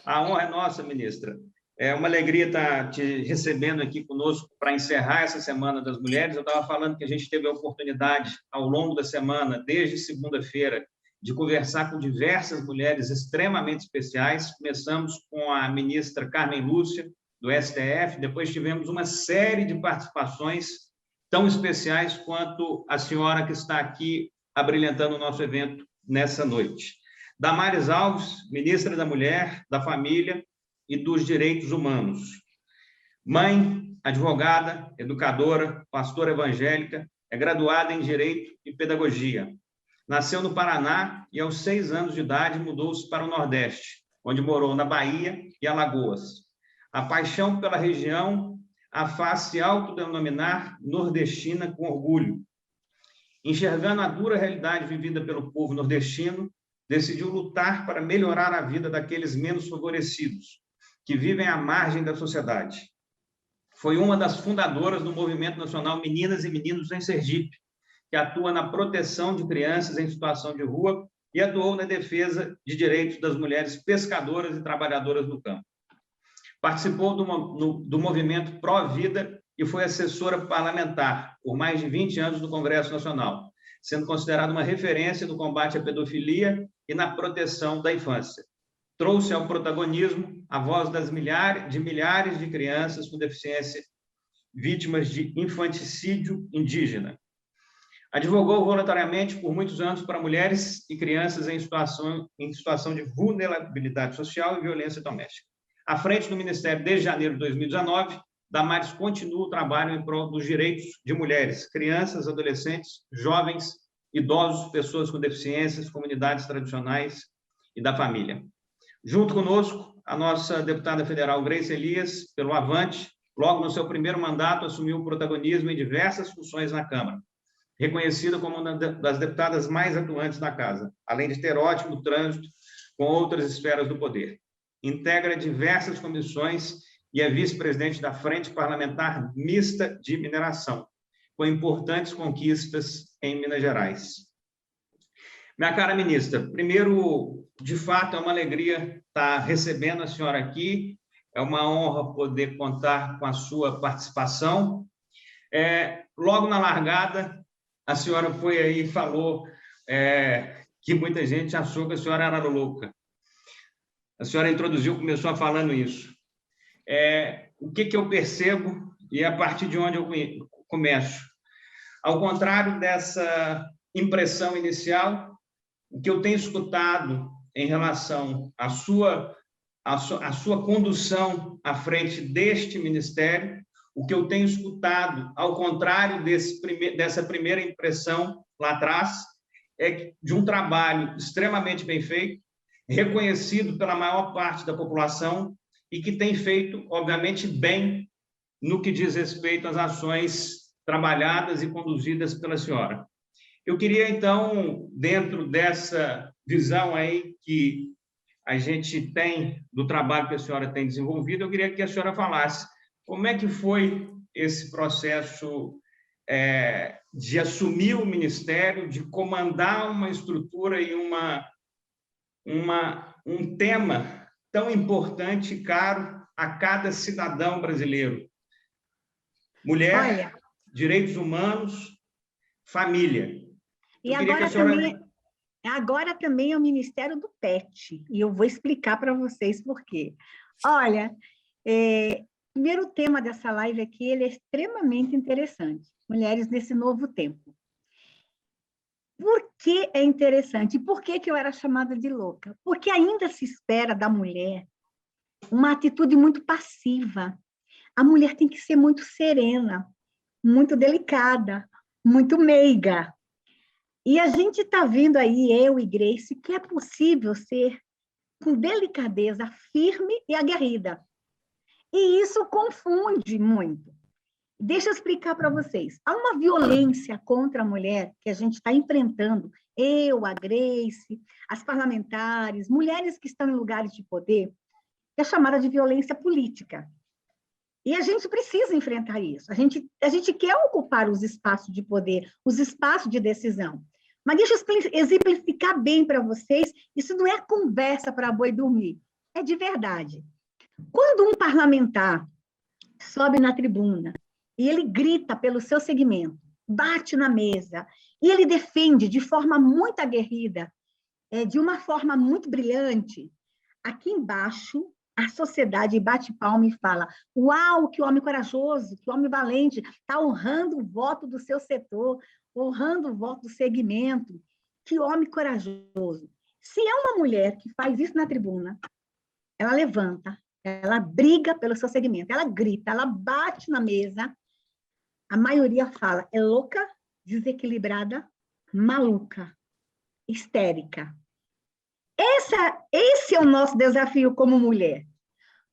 A honra é nossa, ministra. É uma alegria estar te recebendo aqui conosco para encerrar essa Semana das Mulheres. Eu estava falando que a gente teve a oportunidade, ao longo da semana, desde segunda-feira, de conversar com diversas mulheres extremamente especiais. Começamos com a ministra Carmen Lúcia, do STF, depois tivemos uma série de participações tão especiais quanto a senhora que está aqui abrilhantando o nosso evento nessa noite. Damares Alves, ministra da Mulher, da Família e dos Direitos Humanos. Mãe, advogada, educadora, pastora evangélica, é graduada em Direito e Pedagogia. Nasceu no Paraná e, aos 6 anos de idade, mudou-se para o Nordeste, onde morou na Bahia e Alagoas. A paixão pela região a faz se autodenominar nordestina com orgulho. Enxergando a dura realidade vivida pelo povo nordestino, decidiu lutar para melhorar a vida daqueles menos favorecidos, que vivem à margem da sociedade. Foi uma das fundadoras do Movimento Nacional Meninas e Meninos em Sergipe, que atua na proteção de crianças em situação de rua e atuou na defesa de direitos das mulheres pescadoras e trabalhadoras do campo. Participou do movimento Pró-Vida e foi assessora parlamentar por mais de 20 anos no Congresso Nacional, sendo considerada uma referência no combate à pedofilia e na proteção da infância. Trouxe ao protagonismo a voz de milhares de crianças com deficiência vítimas de infanticídio indígena. Advogou voluntariamente por muitos anos para mulheres e crianças em situação de vulnerabilidade social e violência doméstica. À frente do Ministério desde janeiro de 2019, Damares continua o trabalho em prol dos direitos de mulheres, crianças, adolescentes, jovens, idosos, pessoas com deficiências, comunidades tradicionais e da família. Junto conosco, a nossa deputada federal Grace Elias, pelo Avante, logo no seu primeiro mandato, assumiu o protagonismo em diversas funções na Câmara, reconhecida como uma das deputadas mais atuantes da Casa, além de ter ótimo trânsito com outras esferas do poder. Integra diversas comissões e é vice-presidente da Frente Parlamentar Mista de Mineração, com importantes conquistas em Minas Gerais. Minha cara ministra, primeiro, de fato, é uma alegria estar recebendo a senhora aqui, é uma honra poder contar com a sua participação. Logo na largada, a senhora foi aí e falou que muita gente achou que a senhora era louca. A senhora começou falando isso. O que eu percebo, e é a partir de onde eu começo? Ao contrário dessa impressão inicial, o que eu tenho escutado em relação à sua condução à frente deste ministério, o que eu tenho escutado, ao contrário dessa primeira impressão lá atrás, é de um trabalho extremamente bem feito, reconhecido pela maior parte da população e que tem feito, obviamente, bem no que diz respeito às ações trabalhadas e conduzidas pela senhora. Eu queria, então, dentro dessa visão aí que a gente tem do trabalho que a senhora tem desenvolvido, eu queria que a senhora falasse como é que foi esse processo de assumir o ministério, de comandar uma estrutura e um tema tão importante e caro a cada cidadão brasileiro. Mulher, olha, direitos humanos, família. E agora também é o Ministério do PET, e eu vou explicar para vocês por quê. Olha, o primeiro tema dessa live aqui, ele é extremamente interessante, mulheres nesse novo tempo. Por que é interessante? Por que eu era chamada de louca? Porque ainda se espera da mulher uma atitude muito passiva. A mulher tem que ser muito serena, muito delicada, muito meiga. E a gente está vendo aí, eu e Grace, que é possível ser com delicadeza, firme e aguerrida. E isso confunde muito. Deixa eu explicar para vocês. Há uma violência contra a mulher que a gente está enfrentando, eu, a Grace, as parlamentares, mulheres que estão em lugares de poder, que é chamada de violência política. E a gente precisa enfrentar isso. A gente quer ocupar os espaços de poder, os espaços de decisão. Mas deixa eu exemplificar bem para vocês, isso não é conversa para boi dormir. é de verdade. Quando um parlamentar sobe na tribuna e ele grita pelo seu segmento, bate na mesa, e ele defende de forma muito aguerrida, de uma forma muito brilhante, aqui embaixo a sociedade bate palma e fala: uau, que homem corajoso, que homem valente, está honrando o voto do seu setor, honrando o voto do segmento, que homem corajoso. Se é uma mulher que faz isso na tribuna, ela levanta, ela briga pelo seu segmento, ela grita, ela bate na mesa, a maioria fala: é louca, desequilibrada, maluca, histérica. Esse é o nosso desafio como mulher.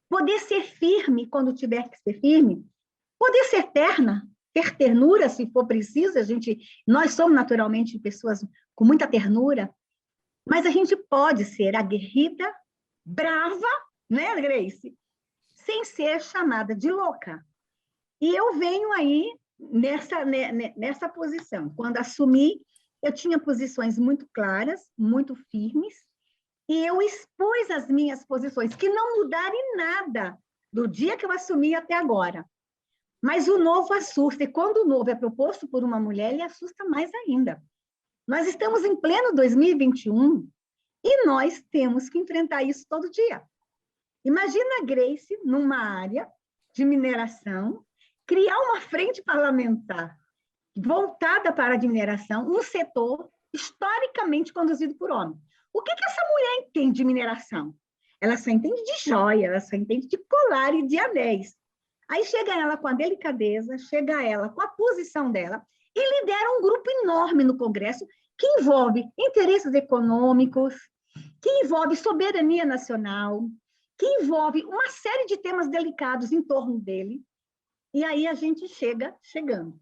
Poder ser firme quando tiver que ser firme, poder ser terna, ter ternura se for preciso, nós somos naturalmente pessoas com muita ternura, mas a gente pode ser aguerrida, brava, né, Grace? Sem ser chamada de louca. E eu venho aí nessa posição. Quando assumi, eu tinha posições muito claras, muito firmes, e eu expus as minhas posições, que não mudaram em nada do dia que eu assumi até agora. Mas o novo assusta, e quando o novo é proposto por uma mulher, ele assusta mais ainda. Nós estamos em pleno 2021 e nós temos que enfrentar isso todo dia. Imagina a Grace, numa área de mineração, criar uma frente parlamentar voltada para a mineração, um setor historicamente conduzido por homens. O que essa mulher entende de mineração? Ela só entende de joia, ela só entende de colar e de anéis. Aí chega ela com a delicadeza, chega ela com a posição dela e lidera um grupo enorme no Congresso que envolve interesses econômicos, que envolve soberania nacional, que envolve uma série de temas delicados em torno dele. E aí a gente chegando.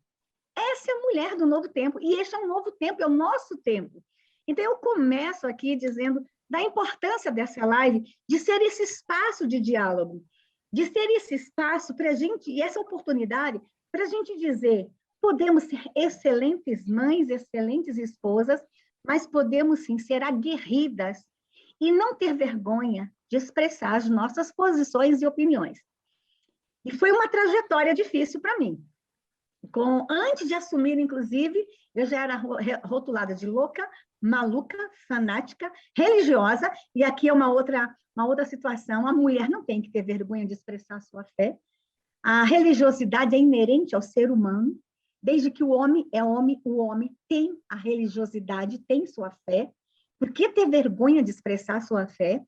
Essa é a mulher do novo tempo, e esse é um novo tempo, é o nosso tempo. Então, eu começo aqui dizendo da importância dessa live, de ser esse espaço de diálogo, de ser esse espaço para a gente, e essa oportunidade para a gente dizer: podemos ser excelentes mães, excelentes esposas, mas podemos sim ser aguerridas e não ter vergonha de expressar as nossas posições e opiniões. E foi uma trajetória difícil para mim. Antes de assumir, inclusive, eu já era rotulada de louca, maluca, fanática, religiosa, e aqui é uma outra situação: a mulher não tem que ter vergonha de expressar a sua fé. A religiosidade é inerente ao ser humano, desde que o homem é homem, o homem tem a religiosidade, tem sua fé. Por que ter vergonha de expressar a sua fé?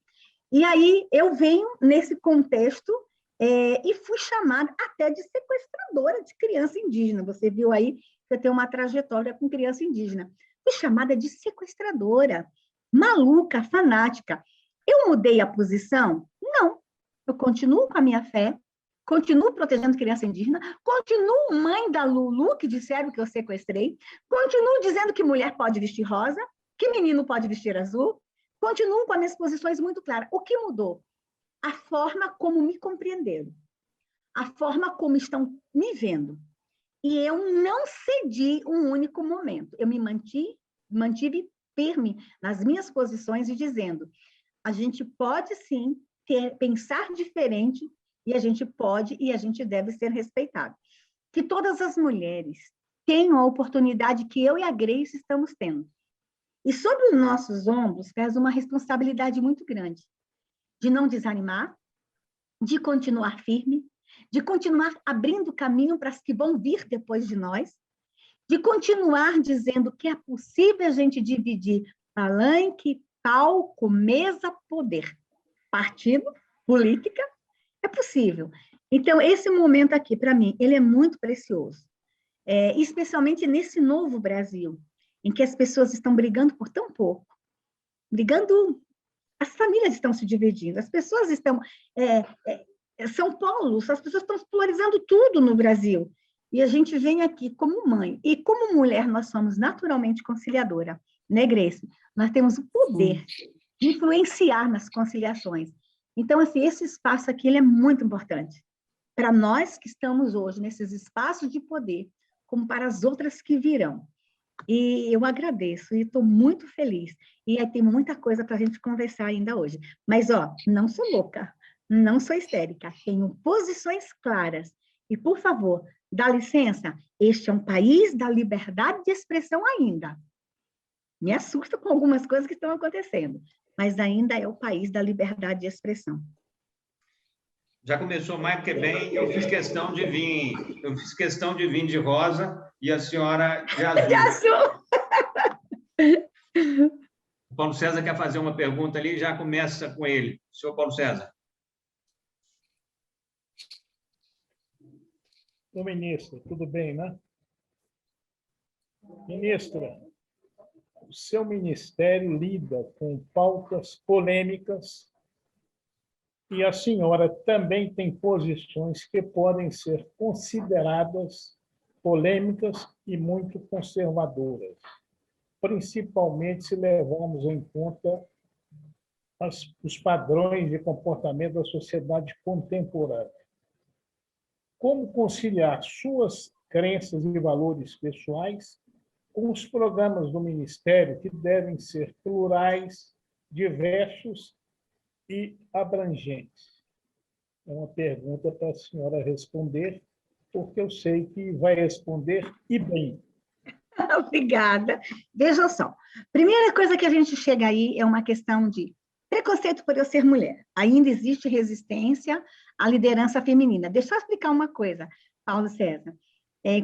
E aí eu venho nesse contexto e fui chamada até de sequestradora de criança indígena. Você viu aí que eu tenho uma trajetória com criança indígena. Fui chamada de sequestradora, maluca, fanática. Eu mudei a posição? Não. Eu continuo com a minha fé, continuo protegendo criança indígena, continuo mãe da Lulu, que disseram que eu sequestrei, continuo dizendo que mulher pode vestir rosa, que menino pode vestir azul, continuo com as minhas posições muito claras. O que mudou? A forma como me compreenderam, a forma como estão me vendo. E eu não cedi um único momento. Eu me mantive firme nas minhas posições e dizendo: a gente pode sim pensar diferente, e a gente pode e a gente deve ser respeitado. Que todas as mulheres tenham a oportunidade que eu e a Grace estamos tendo. E sobre os nossos ombros pesa uma responsabilidade muito grande, de não desanimar, de continuar firme, de continuar abrindo caminho para as que vão vir depois de nós, de continuar dizendo que é possível a gente dividir palanque, palco, mesa, poder. Partido, política, é possível. Então, esse momento aqui, para mim, ele é muito precioso, especialmente nesse novo Brasil, em que as pessoas estão brigando por tão pouco, as famílias estão se dividindo, as pessoas estão... são polos, as pessoas estão polarizando tudo no Brasil. E a gente vem aqui como mãe, e como mulher nós somos naturalmente conciliadora, né, Grace? Nós temos o poder de influenciar nas conciliações. Então, assim, esse espaço aqui ele é muito importante para nós que estamos hoje nesses espaços de poder, como para as outras que virão. E eu agradeço e estou muito feliz. E aí tem muita coisa para a gente conversar ainda hoje. Mas, ó, não sou louca, não sou histérica, tenho posições claras. E, por favor, dá licença, este é um país da liberdade de expressão ainda. Me assusta com algumas coisas que estão acontecendo, mas ainda é o país da liberdade de expressão. Já começou mais que bem, eu fiz questão de vir de rosa e a senhora de azul. De azul! O Paulo César quer fazer uma pergunta ali, já começa com ele. Senhor Paulo César. Ô, ministro, tudo bem, né? Ministra, o seu ministério lida com pautas polêmicas e a senhora também tem posições que podem ser consideradas polêmicas e muito conservadoras, principalmente se levarmos em conta os padrões de comportamento da sociedade contemporânea. Como conciliar suas crenças e valores pessoais com os programas do Ministério, que devem ser plurais, diversos e abrangentes? É uma pergunta para a senhora responder, porque eu sei que vai responder e bem. Obrigada. Veja só, primeira coisa que a gente chega aí é uma questão de preconceito por eu ser mulher. Ainda existe resistência à liderança feminina. Deixa eu explicar uma coisa, Paulo César.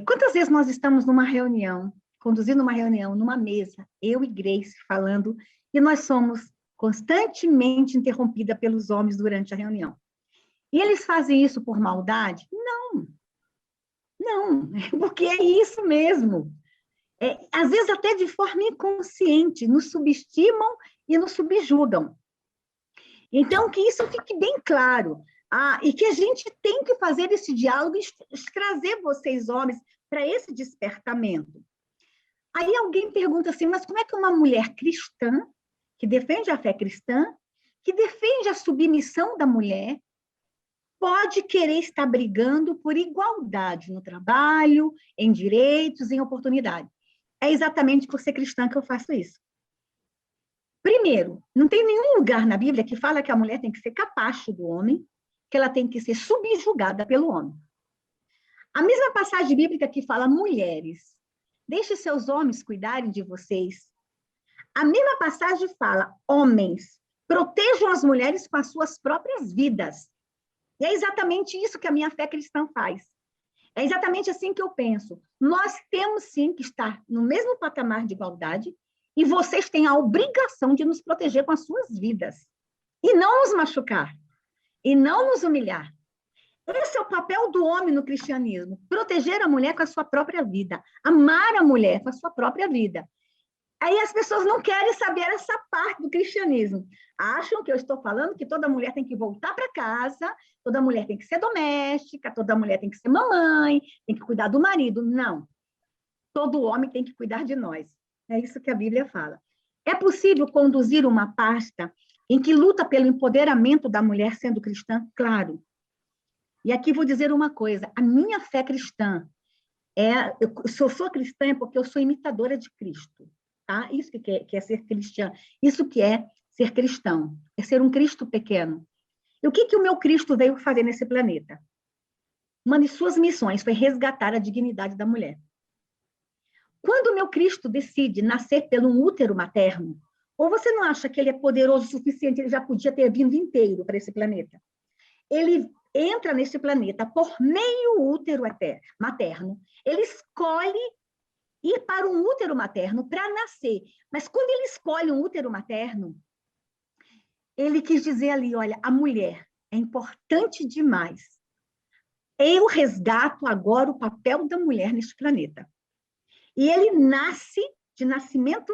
Quantas vezes nós estamos numa reunião, conduzindo uma reunião, numa mesa, eu e Grace falando, e nós somos constantemente interrompida pelos homens durante a reunião. E eles fazem isso por maldade? Não. Não, porque é isso mesmo. Às vezes até de forma inconsciente, nos subestimam e nos subjugam. Então, que isso fique bem claro. E que a gente tem que fazer esse diálogo e trazer vocês, homens, para esse despertamento. Aí alguém pergunta assim, mas como é que uma mulher cristã, que defende a fé cristã, que defende a submissão da mulher, pode querer estar brigando por igualdade no trabalho, em direitos, em oportunidade? É exatamente por ser cristã que eu faço isso. Primeiro, não tem nenhum lugar na Bíblia que fala que a mulher tem que ser capacho do homem, que ela tem que ser subjugada pelo homem. A mesma passagem bíblica que fala, mulheres, deixe seus homens cuidarem de vocês. A mesma passagem fala, homens, protejam as mulheres com as suas próprias vidas. E é exatamente isso que a minha fé cristã faz. É exatamente assim que eu penso. Nós temos, sim, que estar no mesmo patamar de igualdade e vocês têm a obrigação de nos proteger com as suas vidas. E não nos machucar. E não nos humilhar. Esse é o papel do homem no cristianismo. Proteger a mulher com a sua própria vida. Amar a mulher com a sua própria vida. Aí as pessoas não querem saber essa parte do cristianismo. Acham que eu estou falando que toda mulher tem que voltar para casa, toda mulher tem que ser doméstica, toda mulher tem que ser mamãe, tem que cuidar do marido. Não. Todo homem tem que cuidar de nós. É isso que a Bíblia fala. É possível conduzir uma pasta em que luta pelo empoderamento da mulher sendo cristã? Claro. E aqui vou dizer uma coisa. A minha fé cristã, se eu sou cristã é porque eu sou imitadora de Cristo. Tá? Isso que é ser cristã. Isso que é ser cristão. É ser um Cristo pequeno. E o que o meu Cristo veio fazer nesse planeta? Uma de suas missões foi resgatar a dignidade da mulher. Quando o meu Cristo decide nascer pelo útero materno, ou você não acha que ele é poderoso o suficiente, ele já podia ter vindo inteiro para esse planeta? Ele entra nesse planeta por meio útero materno, ele escolhe ir para um útero materno para nascer. Mas quando ele escolhe um útero materno, ele quis dizer ali, olha, a mulher é importante demais. Eu resgato agora o papel da mulher neste planeta. E ele nasce de nascimento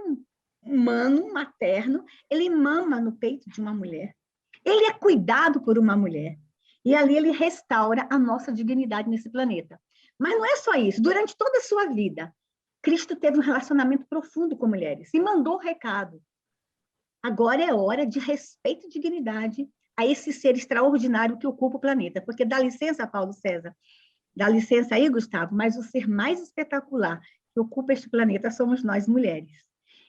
humano, materno, ele mama no peito de uma mulher. Ele é cuidado por uma mulher. E ali ele restaura a nossa dignidade nesse planeta. Mas não é só isso. Durante toda a sua vida, Cristo teve um relacionamento profundo com mulheres e mandou o recado. Agora é hora de respeito e dignidade a esse ser extraordinário que ocupa o planeta. Porque dá licença, Paulo César, dá licença aí, Gustavo, mas o ser mais espetacular que ocupa este planeta somos nós, mulheres.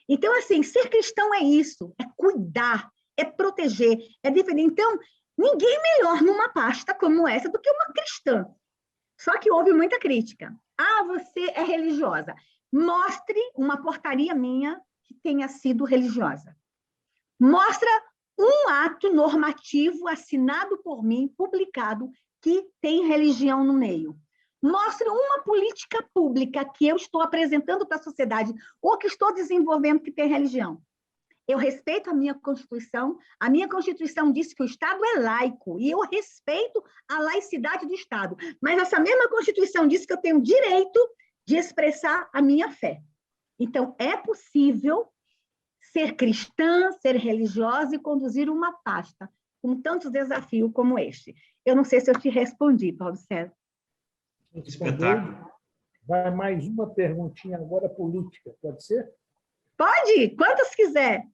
Então, assim, ser cristão é isso, é cuidar, é proteger, é defender. Então, ninguém melhor numa pasta como essa do que uma cristã. Só que houve muita crítica. Ah, você é religiosa. Mostre uma portaria minha que tenha sido religiosa. Mostra um ato normativo assinado por mim, publicado, que tem religião no meio. Mostre uma política pública que eu estou apresentando para a sociedade ou que estou desenvolvendo que tem religião. Eu respeito a minha Constituição diz que o Estado é laico, e eu respeito a laicidade do Estado, mas essa mesma Constituição diz que eu tenho direito de expressar a minha fé. Então, é possível ser cristã, ser religiosa e conduzir uma pasta com tantos desafios como este. Eu não sei se eu te respondi, Paulo César. Espetáculo. Vai mais uma perguntinha agora política, pode ser? Pode, quantas quiser.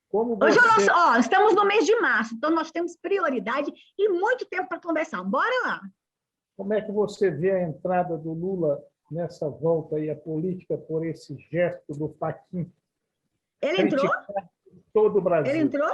Como você... Hoje estamos no mês de março, então nós temos prioridade e muito tempo para conversar. Bora lá. Como é que você vê a entrada do Lula nessa volta aí à política por esse gesto do Fachin? Ele entrou? Todo o Brasil. Ele entrou?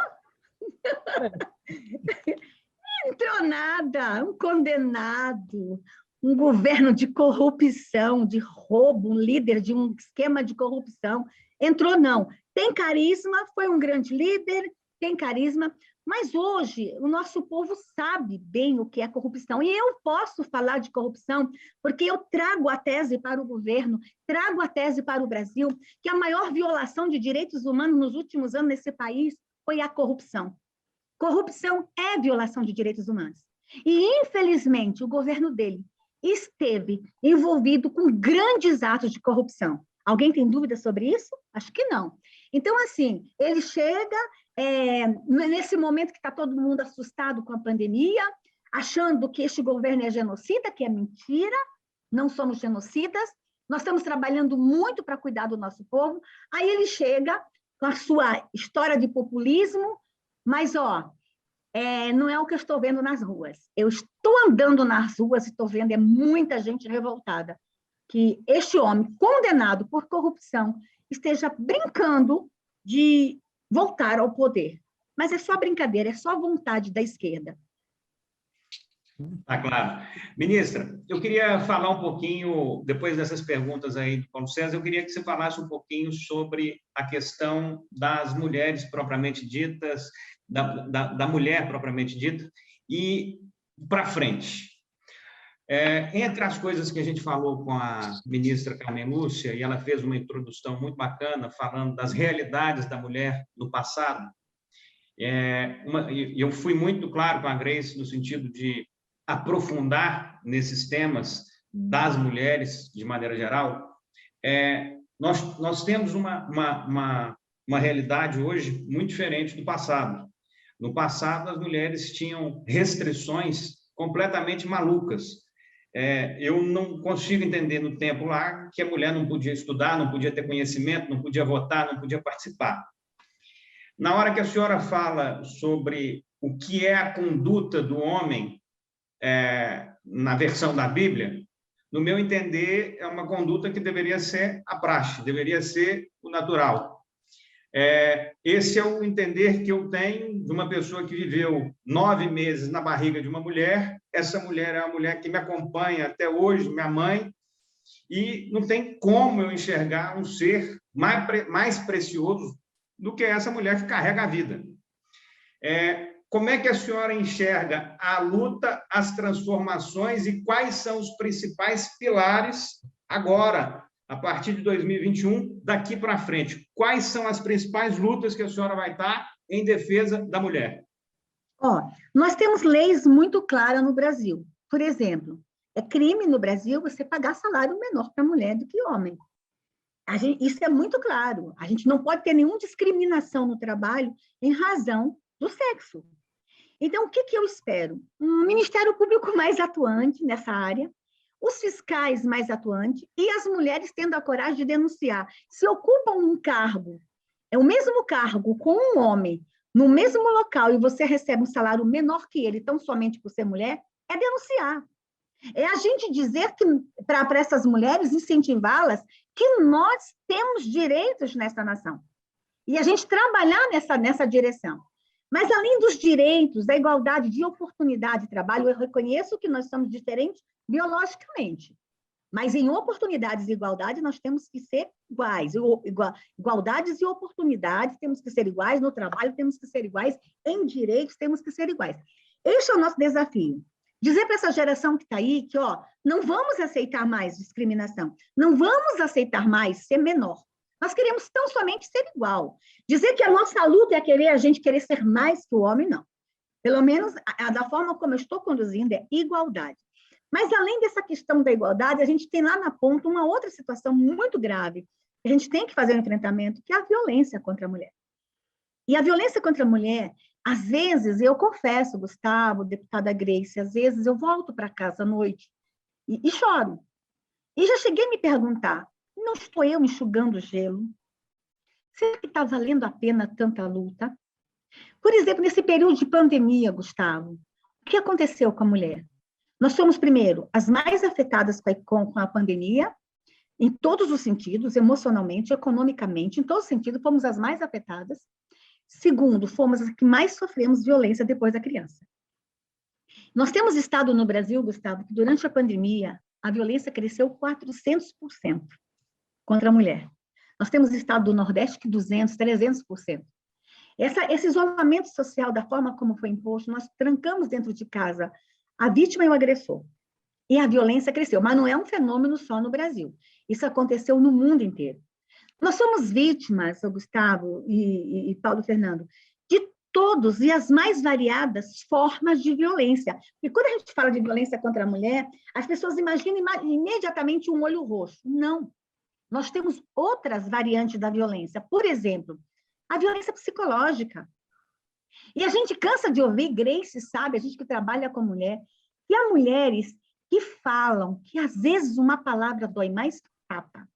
Não entrou nada, um condenado, um governo de corrupção, de roubo, um líder de um esquema de corrupção. Entrou, não. Tem carisma, foi um grande líder, tem carisma, mas hoje o nosso povo sabe bem o que é corrupção. E eu posso falar de corrupção porque eu trago a tese para o governo, trago a tese para o Brasil, que a maior violação de direitos humanos nos últimos anos nesse país foi a corrupção. Corrupção é violação de direitos humanos. E, infelizmente, o governo dele esteve envolvido com grandes atos de corrupção. Alguém tem dúvida sobre isso? Acho que não. Então, assim, ele chega nesse momento que está todo mundo assustado com a pandemia, achando que este governo é genocida, que é mentira, não somos genocidas, nós estamos trabalhando muito para cuidar do nosso povo. Aí ele chega com a sua história de populismo, mas, não é o que eu estou vendo nas ruas. Eu estou andando nas ruas e estou vendo muita gente revoltada que este homem, condenado por corrupção, esteja brincando de voltar ao poder. Mas é só brincadeira, é só vontade da esquerda. Tá claro. Ministra, eu queria falar um pouquinho, depois dessas perguntas aí do Paulo César, eu queria que você falasse um pouquinho sobre a questão das mulheres propriamente ditas, da mulher propriamente dita, e para frente. Entre as coisas que a gente falou com a ministra Carmen Lúcia, e ela fez uma introdução muito bacana, falando das realidades da mulher no passado, eu fui muito claro com a Grace no sentido de aprofundar nesses temas das mulheres, de maneira geral. Nós temos uma realidade hoje muito diferente do passado. No passado, as mulheres tinham restrições completamente malucas. Eu não consigo entender no tempo lá que a mulher não podia estudar, não podia ter conhecimento, não podia votar, não podia participar. Na hora que a senhora fala sobre o que é a conduta do homem na versão da Bíblia, no meu entender, é uma conduta que deveria ser a praxe, deveria ser o natural. Esse é o entender que eu tenho de uma pessoa que viveu 9 meses na barriga de uma mulher. Essa mulher é uma mulher que me acompanha até hoje, minha mãe, e não tem como eu enxergar um ser mais precioso do que essa mulher que carrega a vida. Como é que a senhora enxerga a luta, as transformações e quais são os principais pilares agora, a partir de 2021, daqui para frente? Quais são as principais lutas que a senhora vai estar em defesa da mulher? Nós temos leis muito claras no Brasil. Por exemplo, é crime no Brasil você pagar salário menor para mulher do que homem. Isso é muito claro. A gente não pode ter nenhuma discriminação no trabalho em razão do sexo. Então, o que eu espero? Um Ministério Público mais atuante nessa área, os fiscais mais atuantes e as mulheres tendo a coragem de denunciar. Se ocupam um cargo, é o mesmo cargo com um homem, no mesmo local, e você recebe um salário menor que ele, tão somente por ser mulher, é denunciar. É a gente dizer que, para essas mulheres, incentivá-las, que nós temos direitos nessa nação. E a gente trabalhar nessa direção. Mas, além dos direitos, da igualdade de oportunidade de trabalho, eu reconheço que nós somos diferentes biologicamente. Mas, em oportunidades e igualdade, nós temos que ser iguais. Igualdades e oportunidades, temos que ser iguais. No trabalho, temos que ser iguais. Em direitos, temos que ser iguais. Esse é o nosso desafio. Dizer para essa geração que está aí que, não vamos aceitar mais discriminação. Não vamos aceitar mais ser menor. Nós queremos tão somente ser igual. Dizer que a nossa luta é a gente querer ser mais que o homem, não. Pelo menos, da forma como eu estou conduzindo, é igualdade. Mas, além dessa questão da igualdade, a gente tem lá na ponta uma outra situação muito grave. A gente tem que fazer um enfrentamento, que é a violência contra a mulher. E a violência contra a mulher, às vezes, eu confesso, Gustavo, deputada Grace, às vezes eu volto para casa à noite e choro. E já cheguei a me perguntar, não estou eu enxugando gelo? Será que está valendo a pena tanta luta? Por exemplo, nesse período de pandemia, Gustavo, o que aconteceu com a mulher? Nós somos, primeiro, as mais afetadas com a pandemia, em todos os sentidos, emocionalmente, economicamente, em todos os sentidos, fomos as mais afetadas. Segundo, fomos as que mais sofremos violência depois da criança. Nós temos estado no Brasil, Gustavo, que durante a pandemia, a violência cresceu 400% contra a mulher. Nós temos estado do Nordeste que 200%, 300%. Esse isolamento social, da forma como foi imposto, nós trancamos dentro de casa a vítima e o agressor. E a violência cresceu, mas não é um fenômeno só no Brasil. Isso aconteceu no mundo inteiro. Nós somos vítimas, Gustavo e Paulo Fernando, de todos e as mais variadas formas de violência. E quando a gente fala de violência contra a mulher, as pessoas imaginam imediatamente um olho roxo. Não. Nós temos outras variantes da violência. Por exemplo, a violência psicológica. E a gente cansa de ouvir, Grace sabe, a gente que trabalha com mulher, que há mulheres que falam que, às vezes, uma palavra dói mais que tapa.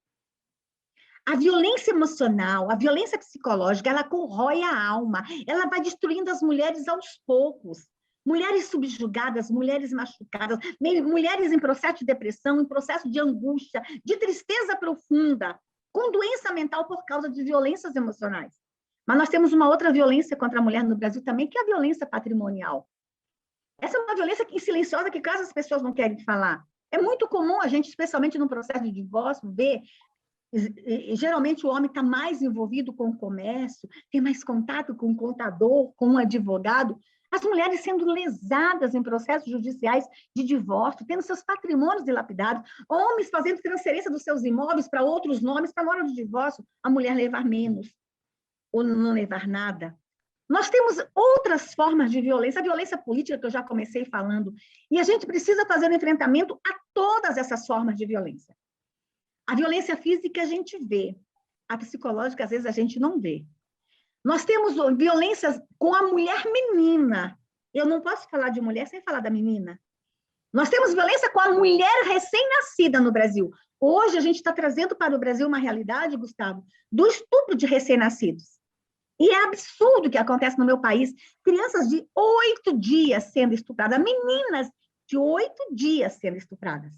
A violência emocional, a violência psicológica, ela corrói a alma, ela vai destruindo as mulheres aos poucos. Mulheres subjugadas, mulheres machucadas, mulheres em processo de depressão, em processo de angústia, de tristeza profunda, com doença mental por causa de violências emocionais. Mas nós temos uma outra violência contra a mulher no Brasil também, que é a violência patrimonial. Essa é uma violência silenciosa que quase as pessoas não querem falar. É muito comum a gente, especialmente no processo de divórcio, ver, geralmente o homem está mais envolvido com o comércio, tem mais contato com o contador, com o advogado, as mulheres sendo lesadas em processos judiciais de divórcio, tendo seus patrimônios dilapidados, homens fazendo transferência dos seus imóveis para outros nomes, para na hora do divórcio a mulher levar menos, ou não levar nada. Nós temos outras formas de violência, a violência política, que eu já comecei falando, e a gente precisa fazer um enfrentamento a todas essas formas de violência. A violência física a gente vê, a psicológica, às vezes, a gente não vê. Nós temos violências com a mulher menina. Eu não posso falar de mulher sem falar da menina. Nós temos violência com a mulher recém-nascida no Brasil. Hoje, a gente está trazendo para o Brasil uma realidade, Gustavo, do estupro de recém-nascidos. E é absurdo o que acontece no meu país. Crianças de 8 dias sendo estupradas, meninas de 8 dias sendo estupradas.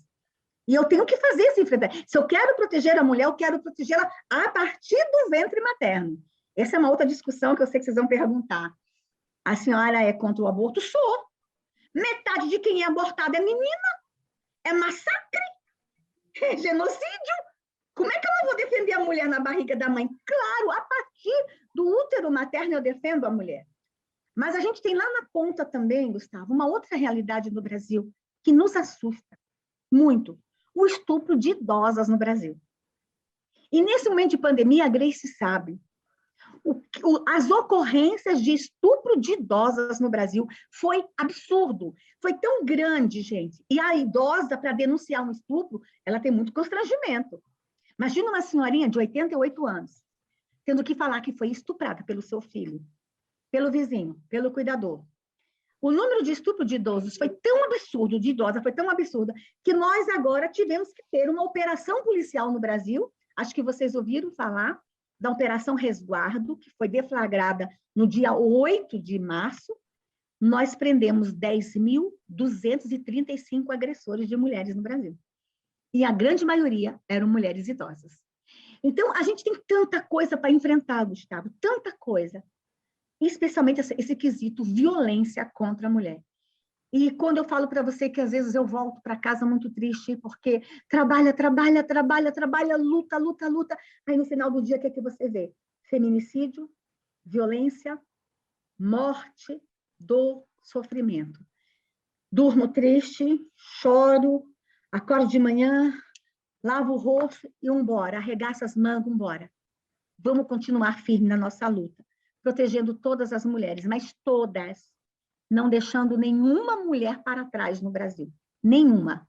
E eu tenho que fazer esse enfrentamento. Se eu quero proteger a mulher, eu quero protegê-la a partir do ventre materno. Essa é uma outra discussão que eu sei que vocês vão perguntar. A senhora é contra o aborto? Sou. Metade de quem é abortado é menina. É massacre. É genocídio. Como é que eu não vou defender a mulher na barriga da mãe? Claro, a partir do útero materno eu defendo a mulher. Mas a gente tem lá na ponta também, Gustavo, uma outra realidade no Brasil que nos assusta muito. O estupro de idosas no Brasil. E nesse momento de pandemia, a Grace sabe, as ocorrências de estupro de idosas no Brasil foi absurdo, foi tão grande, gente. E a idosa, para denunciar um estupro, ela tem muito constrangimento. Imagina uma senhorinha de 88 anos, tendo que falar que foi estuprada pelo seu filho, pelo vizinho, pelo cuidador. O número de estupro de idosos foi tão absurdo, de idosa foi tão absurda, que nós agora tivemos que ter uma operação policial no Brasil, acho que vocês ouviram falar, da Operação Resguardo, que foi deflagrada no dia 8 de março, nós prendemos 10.235 agressores de mulheres no Brasil. E a grande maioria eram mulheres idosas. Então, a gente tem tanta coisa para enfrentar, Gustavo, tanta coisa. Especialmente esse quesito violência contra a mulher. E quando eu falo para você que às vezes eu volto para casa muito triste porque trabalha, luta, luta, luta, aí no final do dia o que é que você vê? Feminicídio, violência, morte, dor, sofrimento. Durmo triste, choro, acordo de manhã, lavo o rosto e embora, arregaça as mangas, embora. Vamos continuar firme na nossa luta, protegendo todas as mulheres, mas todas, não deixando nenhuma mulher para trás no Brasil. Nenhuma.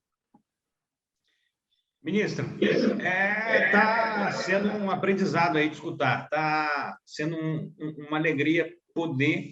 Ministra, está sendo um aprendizado aí de escutar, está sendo uma alegria poder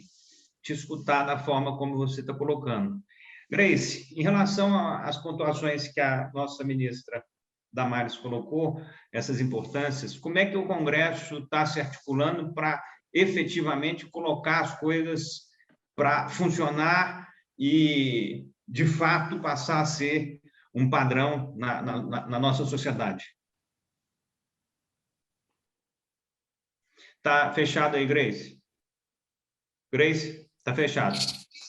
te escutar da forma como você está colocando. Grace, em relação às pontuações que a nossa ministra Damares colocou, essas importâncias, como é que o Congresso está se articulando para efetivamente colocar as coisas para funcionar e, de fato, passar a ser um padrão na nossa sociedade? Está fechado aí, Grace? Grace, está fechado.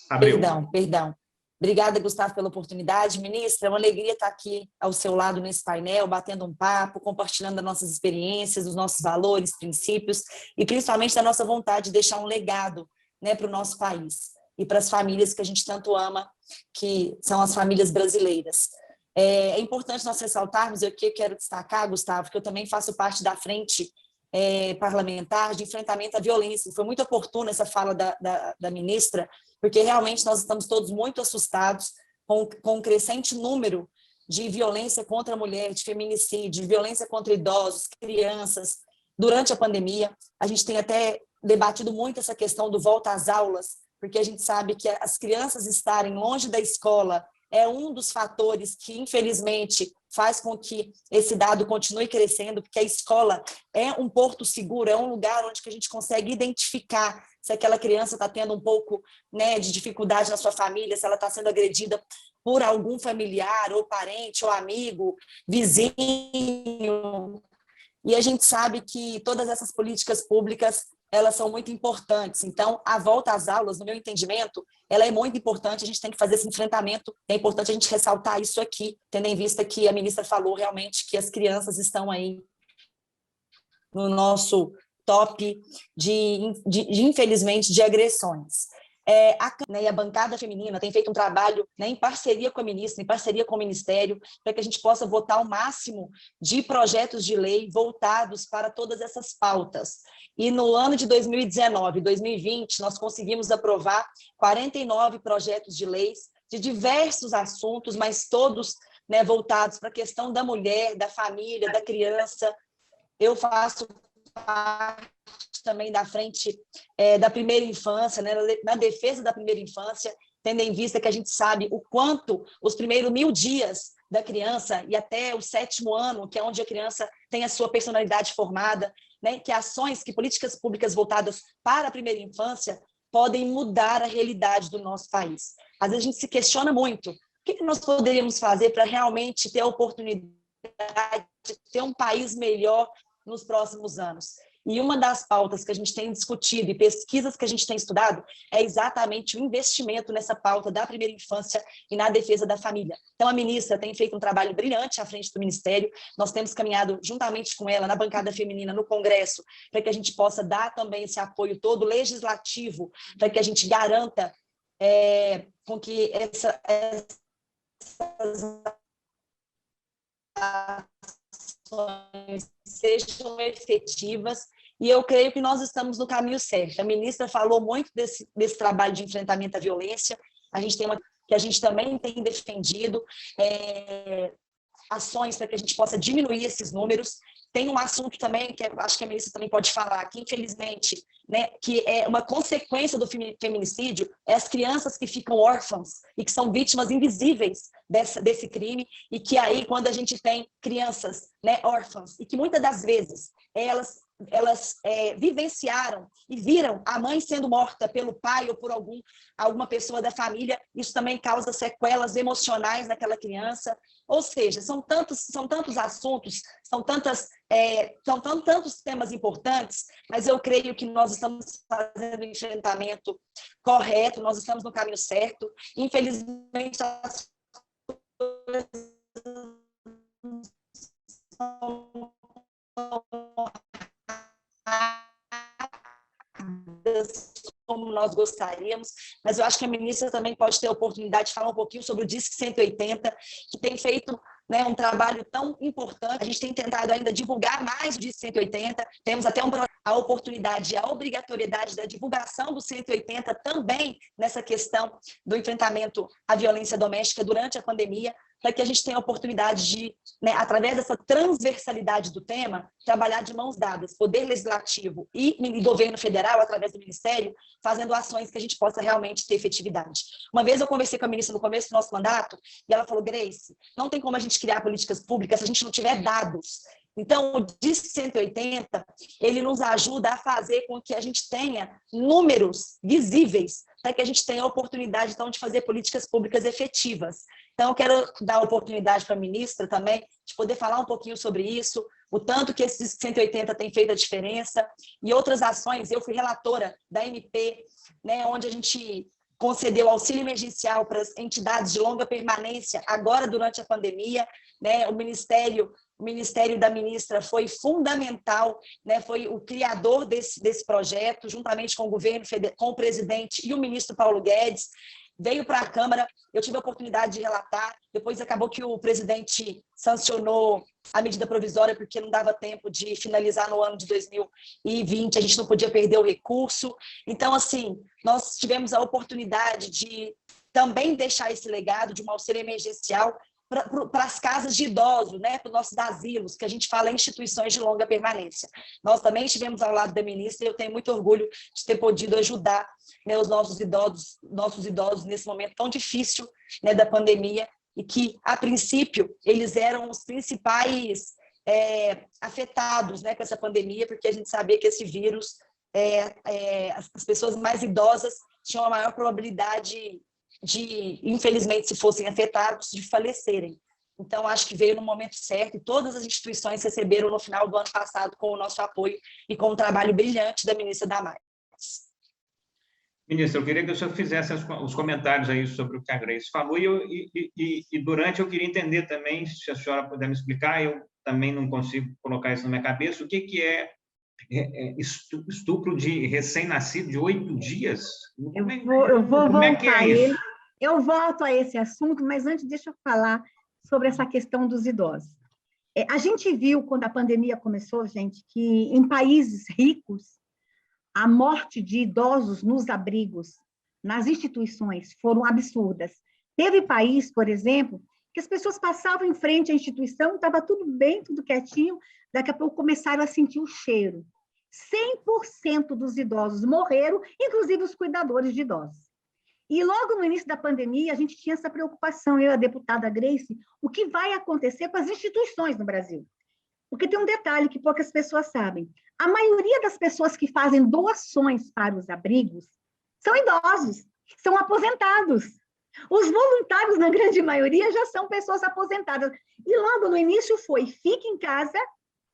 Abriu. Perdão. Obrigada, Gustavo, pela oportunidade. Ministra, é uma alegria estar aqui ao seu lado nesse painel, batendo um papo, compartilhando as nossas experiências, os nossos valores, princípios e principalmente da nossa vontade de deixar um legado, né, para o nosso país e para as famílias que a gente tanto ama, que são as famílias brasileiras. É importante nós ressaltarmos, e aqui eu quero destacar, Gustavo, que eu também faço parte da frente parlamentar de enfrentamento à violência. Foi muito oportuna essa fala da ministra, porque realmente nós estamos todos muito assustados com o crescente número de violência contra a mulher, de feminicídio, de violência contra idosos, crianças. Durante a pandemia, a gente tem até debatido muito essa questão do volta às aulas, porque a gente sabe que as crianças estarem longe da escola é um dos fatores que, infelizmente, faz com que esse dado continue crescendo, porque a escola é um porto seguro, é um lugar onde que a gente consegue identificar se aquela criança está tendo um pouco, né, de dificuldade na sua família, se ela está sendo agredida por algum familiar, ou parente, ou amigo, vizinho. E a gente sabe que todas essas políticas públicas, elas são muito importantes. Então, a volta às aulas, no meu entendimento, ela é muito importante, a gente tem que fazer esse enfrentamento, é importante a gente ressaltar isso aqui, tendo em vista que a ministra falou realmente que as crianças estão aí no nosso top infelizmente, de agressões. A bancada feminina tem feito um trabalho, né, em parceria com a ministra, em parceria com o Ministério, para que a gente possa votar o máximo de projetos de lei voltados para todas essas pautas. E no ano de 2019 e 2020, nós conseguimos aprovar 49 projetos de leis de diversos assuntos, mas todos, né, voltados para a questão da mulher, da família, da criança. Eu faço parte também da frente da primeira infância, né, na defesa da primeira infância, tendo em vista que a gente sabe o quanto os primeiros 1000 dias da criança e até o 7º ano, que é onde a criança tem a sua personalidade formada, né, que ações, que políticas públicas voltadas para a primeira infância podem mudar a realidade do nosso país. Às vezes a gente se questiona muito, o que nós poderíamos fazer para realmente ter a oportunidade de ter um país melhor nos próximos anos? E uma das pautas que a gente tem discutido e pesquisas que a gente tem estudado é exatamente o investimento nessa pauta da primeira infância e na defesa da família. Então, a ministra tem feito um trabalho brilhante à frente do Ministério, nós temos caminhado juntamente com ela na bancada feminina no Congresso, para que a gente possa dar também esse apoio todo legislativo, para que a gente garanta com que essas ações sejam efetivas, e eu creio que nós estamos no caminho certo. A ministra falou muito desse trabalho de enfrentamento à violência, que a gente também tem defendido ações para que a gente possa diminuir esses números. Tem um assunto também, que acho que a ministra também pode falar, que infelizmente, né, que é uma consequência do feminicídio, é as crianças que ficam órfãs e que são vítimas invisíveis desse crime, e que aí, quando a gente tem crianças, né, órfãs, e que muitas das vezes elas vivenciaram e viram a mãe sendo morta pelo pai ou por alguma pessoa da família, isso também causa sequelas emocionais naquela criança. Ou seja, são tantos assuntos, são tantos temas importantes, mas eu creio que nós estamos fazendo o enfrentamento correto, nós estamos no caminho certo. Infelizmente, as coisas como nós gostaríamos, mas eu acho que a ministra também pode ter a oportunidade de falar um pouquinho sobre o Disque 180, que tem feito, né, um trabalho tão importante. A gente tem tentado ainda divulgar mais o Disque 180, temos até a oportunidade, a obrigatoriedade da divulgação do 180 também nessa questão do enfrentamento à violência doméstica durante a pandemia, para que a gente tenha a oportunidade de, né, através dessa transversalidade do tema, trabalhar de mãos dadas, Poder Legislativo e Governo Federal, através do Ministério, fazendo ações que a gente possa realmente ter efetividade. Uma vez eu conversei com a ministra no começo do nosso mandato, e ela falou, Grace, não tem como a gente criar políticas públicas se a gente não tiver dados. Então, o Disque 180, ele nos ajuda a fazer com que a gente tenha números visíveis, para que a gente tenha a oportunidade, então, de fazer políticas públicas efetivas. Então, eu quero dar a oportunidade para a ministra também, de poder falar um pouquinho sobre isso, o tanto que esse Disque 180 tem feito a diferença, e outras ações. Eu fui relatora da MP, né, onde a gente concedeu auxílio emergencial para as entidades de longa permanência, agora durante a pandemia, né, o Ministério da ministra foi fundamental, né, foi o criador desse projeto, juntamente com o governo, com o presidente e o ministro Paulo Guedes, veio para a Câmara, eu tive a oportunidade de relatar, depois acabou que o presidente sancionou a medida provisória, porque não dava tempo de finalizar no ano de 2020, a gente não podia perder o recurso. Então, assim, nós tivemos a oportunidade de também deixar esse legado de um auxílio emergencial para as casas de idosos, né, para os nossos asilos, que a gente fala em instituições de longa permanência. Nós também estivemos ao lado da ministra e eu tenho muito orgulho de ter podido ajudar, né, os nossos idosos nesse momento tão difícil, né, da pandemia, e que, a princípio, eles eram os principais afetados, né, com essa pandemia, porque a gente sabia que esse vírus, as pessoas mais idosas tinham a maior probabilidade de, infelizmente, se fossem afetados, de falecerem. Então, acho que veio no momento certo e todas as instituições receberam no final do ano passado com o nosso apoio e com o trabalho brilhante da ministra Damares. Ministra, eu queria que o senhor fizesse os comentários aí sobre o que a Grace falou e durante eu queria entender também, se a senhora puder me explicar, eu também não consigo colocar isso na minha cabeça, o que é estupro de recém-nascido de 8 dias? Eu vou voltar a ele. Eu volto a esse assunto, mas antes deixa eu falar sobre essa questão dos idosos. A gente viu, quando a pandemia começou, gente, que em países ricos, a morte de idosos nos abrigos, nas instituições, foram absurdas. Teve país, por exemplo, que as pessoas passavam em frente à instituição, estava tudo bem, tudo quietinho, daqui a pouco começaram a sentir o cheiro. 100% dos idosos morreram, inclusive os cuidadores de idosos. E logo no início da pandemia, a gente tinha essa preocupação, eu e a deputada Grace, o que vai acontecer com as instituições no Brasil? Porque tem um detalhe que poucas pessoas sabem. A maioria das pessoas que fazem doações para os abrigos são idosos, são aposentados. Os voluntários, na grande maioria, já são pessoas aposentadas. E logo no início foi, fique em casa,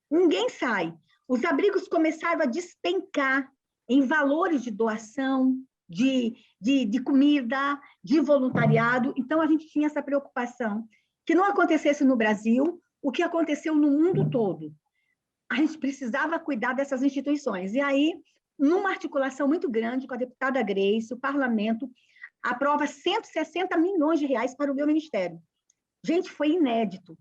ninguém sai. Os abrigos começaram a despencar em valores de doação, de comida, de voluntariado. Então, a gente tinha essa preocupação que não acontecesse no Brasil o que aconteceu no mundo todo. A gente precisava cuidar dessas instituições. E aí, numa articulação muito grande com a deputada Grace, o parlamento aprova 160 milhões de reais para o meu ministério. Gente, foi inédito.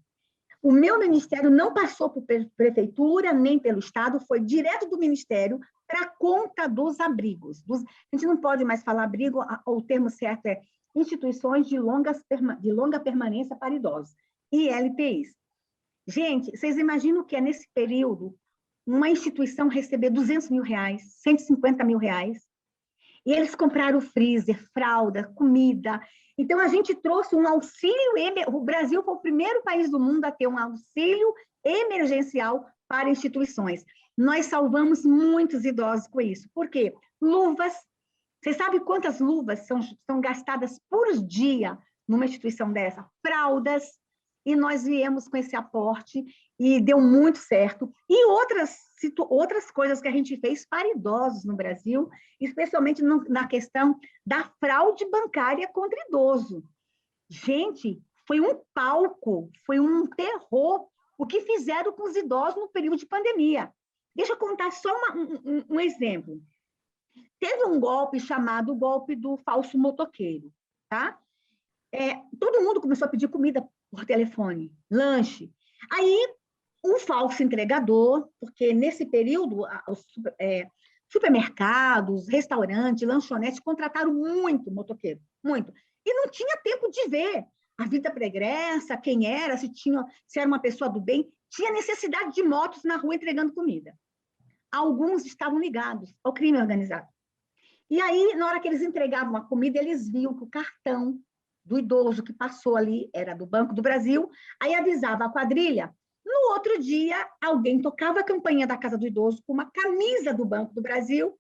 O meu ministério não passou por prefeitura, nem pelo Estado, foi direto do ministério para a conta dos abrigos. A gente não pode mais falar abrigo, o termo certo é instituições de longa permanência para idosos, ILPIs. Gente, vocês imaginam o que é, nesse período, uma instituição receber 200 mil reais, 150 mil reais, e eles compraram freezer, fralda, comida. Então, a gente trouxe um auxílio, o Brasil foi o primeiro país do mundo a ter um auxílio emergencial para instituições. Nós salvamos muitos idosos com isso. Por quê? Luvas. Você sabe quantas luvas são gastadas por dia numa instituição dessa? Fraldas. E nós viemos com esse aporte e deu muito certo. E outras coisas que a gente fez para idosos no Brasil, especialmente na questão da fraude bancária contra idoso. Gente, foi um palco, foi um terror o que fizeram com os idosos no período de pandemia. Deixa eu contar só um exemplo. Teve um golpe chamado golpe do falso motoqueiro, tá? Todo mundo começou a pedir comida por telefone, lanche. Aí, um falso entregador, porque nesse período, os supermercados, restaurantes, lanchonetes contrataram muito motoqueiro, muito. E não tinha tempo de ver a vida pregressa, quem era, se era uma pessoa do bem. Tinha necessidade de motos na rua entregando comida. Alguns estavam ligados ao crime organizado. E aí, na hora que eles entregavam a comida, eles viam que o cartão do idoso que passou ali era do Banco do Brasil, aí avisava a quadrilha. No outro dia, alguém tocava a campainha da casa do idoso com uma camisa do Banco do Brasil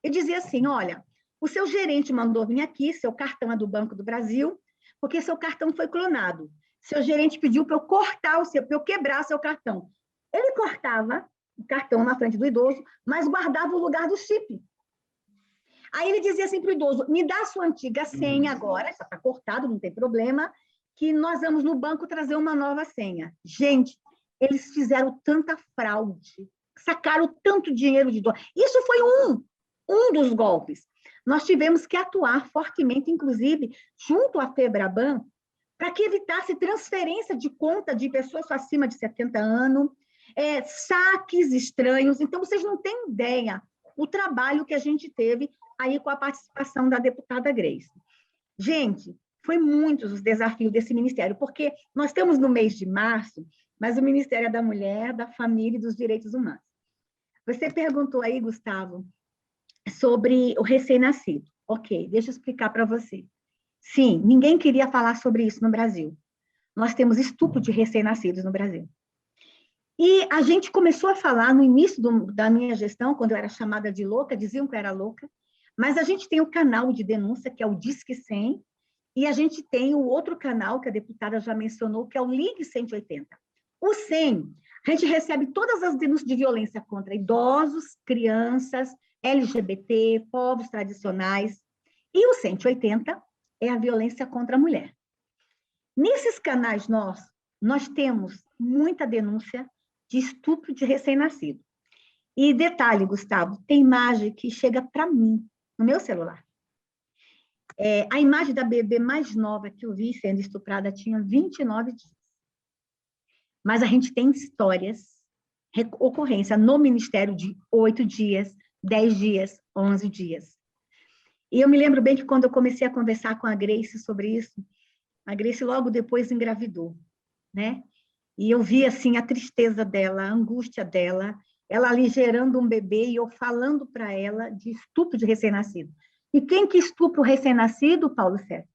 e dizia assim, olha, o seu gerente mandou vir aqui, seu cartão é do Banco do Brasil, porque seu cartão foi clonado. Seu gerente pediu para eu cortar para eu quebrar seu cartão. Ele cortava o cartão na frente do idoso, mas guardava o lugar do chip. Aí ele dizia assim para o idoso, me dá a sua antiga senha agora, já está cortado, não tem problema, que nós vamos no banco trazer uma nova senha. Gente, eles fizeram tanta fraude, sacaram tanto dinheiro de idoso. Isso foi um dos golpes. Nós tivemos que atuar fortemente, inclusive, junto à FEBRABAN, para que evitasse transferência de conta de pessoas acima de 70 anos, saques estranhos. Então, vocês não têm ideia o trabalho que a gente teve aí com a participação da deputada Grace. Gente, foi muitos os desafios desse ministério, porque nós estamos no mês de março, mas o Ministério é da Mulher, da Família e dos Direitos Humanos. Você perguntou aí, Gustavo, sobre o recém-nascido. Ok, deixa eu explicar para você. Sim, ninguém queria falar sobre isso no Brasil. Nós temos estupro de recém-nascidos no Brasil. E a gente começou a falar no início da minha gestão, quando eu era chamada de louca, diziam que eu era louca, mas a gente tem o canal de denúncia, que é o Disque 100, e a gente tem o outro canal, que a deputada já mencionou, que é o Ligue 180. O 100, a gente recebe todas as denúncias de violência contra idosos, crianças, LGBT, povos tradicionais, e o 180 é a violência contra a mulher. Nesses canais nós temos muita denúncia de estupro de recém-nascido. E detalhe, Gustavo, tem imagem que chega para mim, no meu celular. A imagem da bebê mais nova que eu vi sendo estuprada tinha 29 dias. Mas a gente tem histórias, ocorrência no Ministério de 8 dias, 10 dias, 11 dias. E eu me lembro bem que quando eu comecei a conversar com a Grace sobre isso, a Grace logo depois engravidou, né? E eu vi, assim, a tristeza dela, a angústia dela, ela ali gerando um bebê e eu falando para ela de estupro de recém-nascido. E quem que estupra o recém-nascido, Paulo César?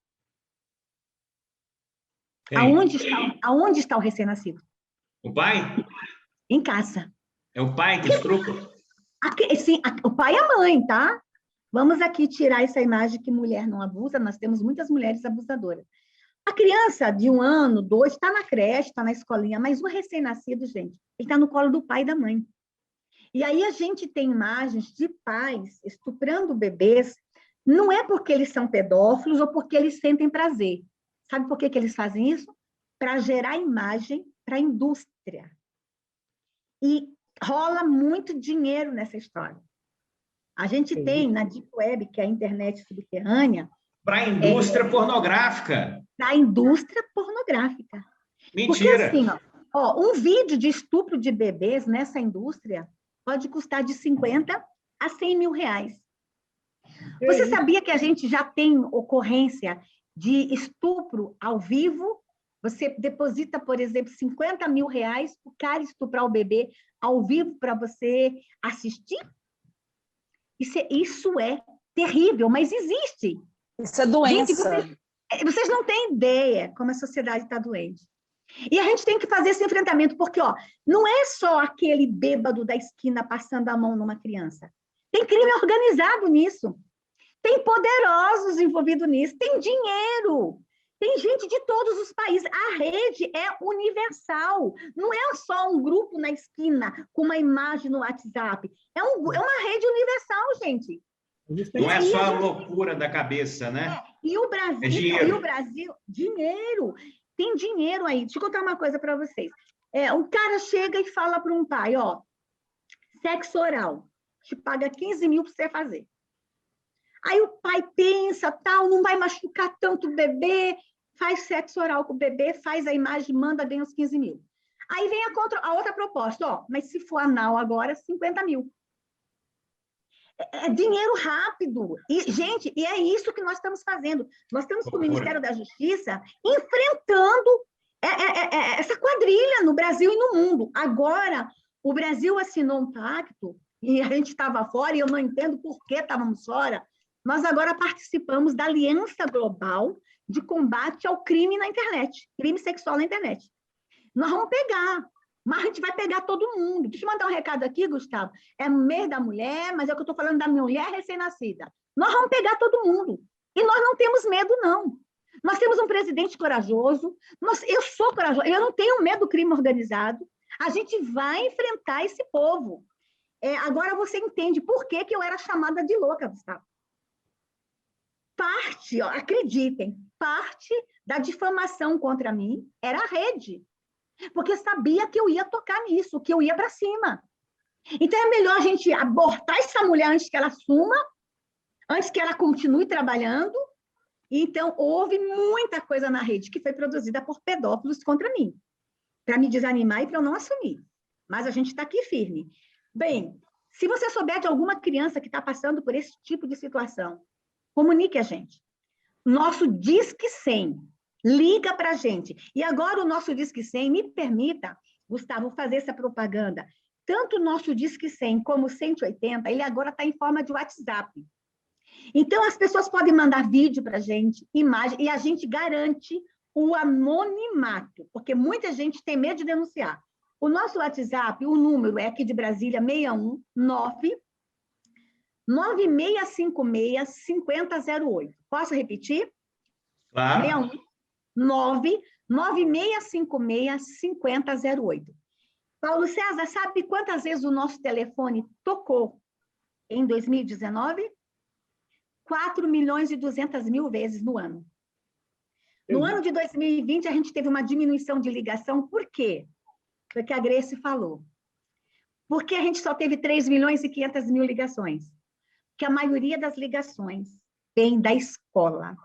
Aonde está o recém-nascido? O pai? Em casa. É o pai que estupra? Sim, o pai e a mãe, tá? Vamos aqui tirar essa imagem que mulher não abusa, nós temos muitas mulheres abusadoras. A criança de 1 ano, 2, está na creche, está na escolinha, mas o recém-nascido, gente, ele está no colo do pai e da mãe. E aí a gente tem imagens de pais estuprando bebês, não é porque eles são pedófilos ou porque eles sentem prazer. Sabe por que eles fazem isso? Para gerar imagem para a indústria. E rola muito dinheiro nessa história. A gente tem na Deep Web, que é a internet subterrânea... Para a indústria pornográfica. Para a indústria pornográfica. Mentira. Porque assim, um vídeo de estupro de bebês nessa indústria pode custar de 50 a 100 mil reais. Você sabia que a gente já tem ocorrência de estupro ao vivo? Você deposita, por exemplo, 50 mil reais para o cara estuprar o bebê ao vivo para você assistir? Isso é terrível, mas existe. Isso é doença. Gente, vocês não têm ideia como a sociedade está doente. E a gente tem que fazer esse enfrentamento, porque ó, não é só aquele bêbado da esquina passando a mão numa criança. Tem crime organizado nisso. Tem poderosos envolvidos nisso. Tem dinheiro. Tem gente de todos os países. A rede é universal. Não é só um grupo na esquina com uma imagem no WhatsApp. É uma rede universal, gente. Não é só a loucura da cabeça, né? E o Brasil, dinheiro. Tem dinheiro aí. Deixa eu contar uma coisa para vocês. Um cara chega e fala para um pai, ó, sexo oral, te paga 15 mil para você fazer. Aí o pai pensa, tal, não vai machucar tanto o bebê, faz sexo oral com o bebê, faz a imagem, manda, ganha os 15 mil. Aí vem a outra proposta, ó, mas se for anal agora, 50 mil. É dinheiro rápido. E, gente, e é isso que nós estamos fazendo. Nós estamos com o Ministério da Justiça enfrentando essa quadrilha no Brasil e no mundo. Agora, o Brasil assinou um pacto, e a gente estava fora, e eu não entendo por que estávamos fora. Nós agora participamos da Aliança Global de Combate ao Crime na Internet, crime sexual na internet. Nós vamos pegar, mas a gente vai pegar todo mundo. Deixa eu mandar um recado aqui, Gustavo. É mês da mulher, mas é o que eu estou falando da mulher recém-nascida. Nós vamos pegar todo mundo. E nós não temos medo, não. Nós temos um presidente corajoso. Eu sou corajoso. Eu não tenho medo do crime organizado. A gente vai enfrentar esse povo. Agora você entende por que eu era chamada de louca, Gustavo. Parte, ó, acreditem, parte da difamação contra mim era a rede. Porque sabia que eu ia tocar nisso, que eu ia para cima. Então, é melhor a gente abortar essa mulher antes que ela suma, antes que ela continue trabalhando. Então, houve muita coisa na rede que foi produzida por pedófilos contra mim, para me desanimar e para eu não assumir. Mas a gente está aqui firme. Bem, se você souber de alguma criança que está passando por esse tipo de situação, comunique a gente. Nosso Disque 100. Liga para a gente. E agora o nosso Disque 100, me permita, Gustavo, fazer essa propaganda. Tanto o nosso Disque 100 como o 180, ele agora está em forma de WhatsApp. Então, as pessoas podem mandar vídeo para a gente, imagem, e a gente garante o anonimato, porque muita gente tem medo de denunciar. O nosso WhatsApp, o número é aqui de Brasília, 619 9656-5008. Posso repetir? Claro. 99656-5008. Paulo César, sabe quantas vezes o nosso telefone tocou em 2019? 4.200.000 vezes no ano. No ano de 2020, a gente teve uma diminuição de ligação. Por quê? Porque a Grace falou. Porque a gente só teve 3.500.000 ligações. Que a maioria das ligações vem da escola.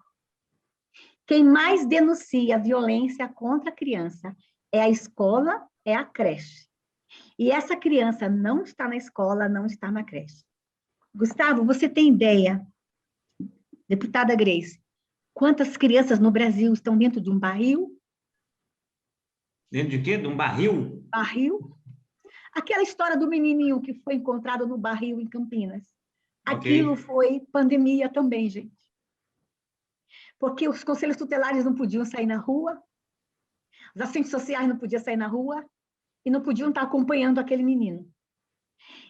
Quem mais denuncia violência contra a criança é a escola, é a creche. E essa criança não está na escola, não está na creche. Gustavo, você tem ideia, deputada Grace, quantas crianças no Brasil estão dentro de um barril? Dentro de quê? De um barril? Barril? Aquela história do menininho que foi encontrado no barril em Campinas. Aquilo foi pandemia também, gente. Porque os conselhos tutelares não podiam sair na rua, os assistentes sociais não podiam sair na rua e não podiam estar acompanhando aquele menino.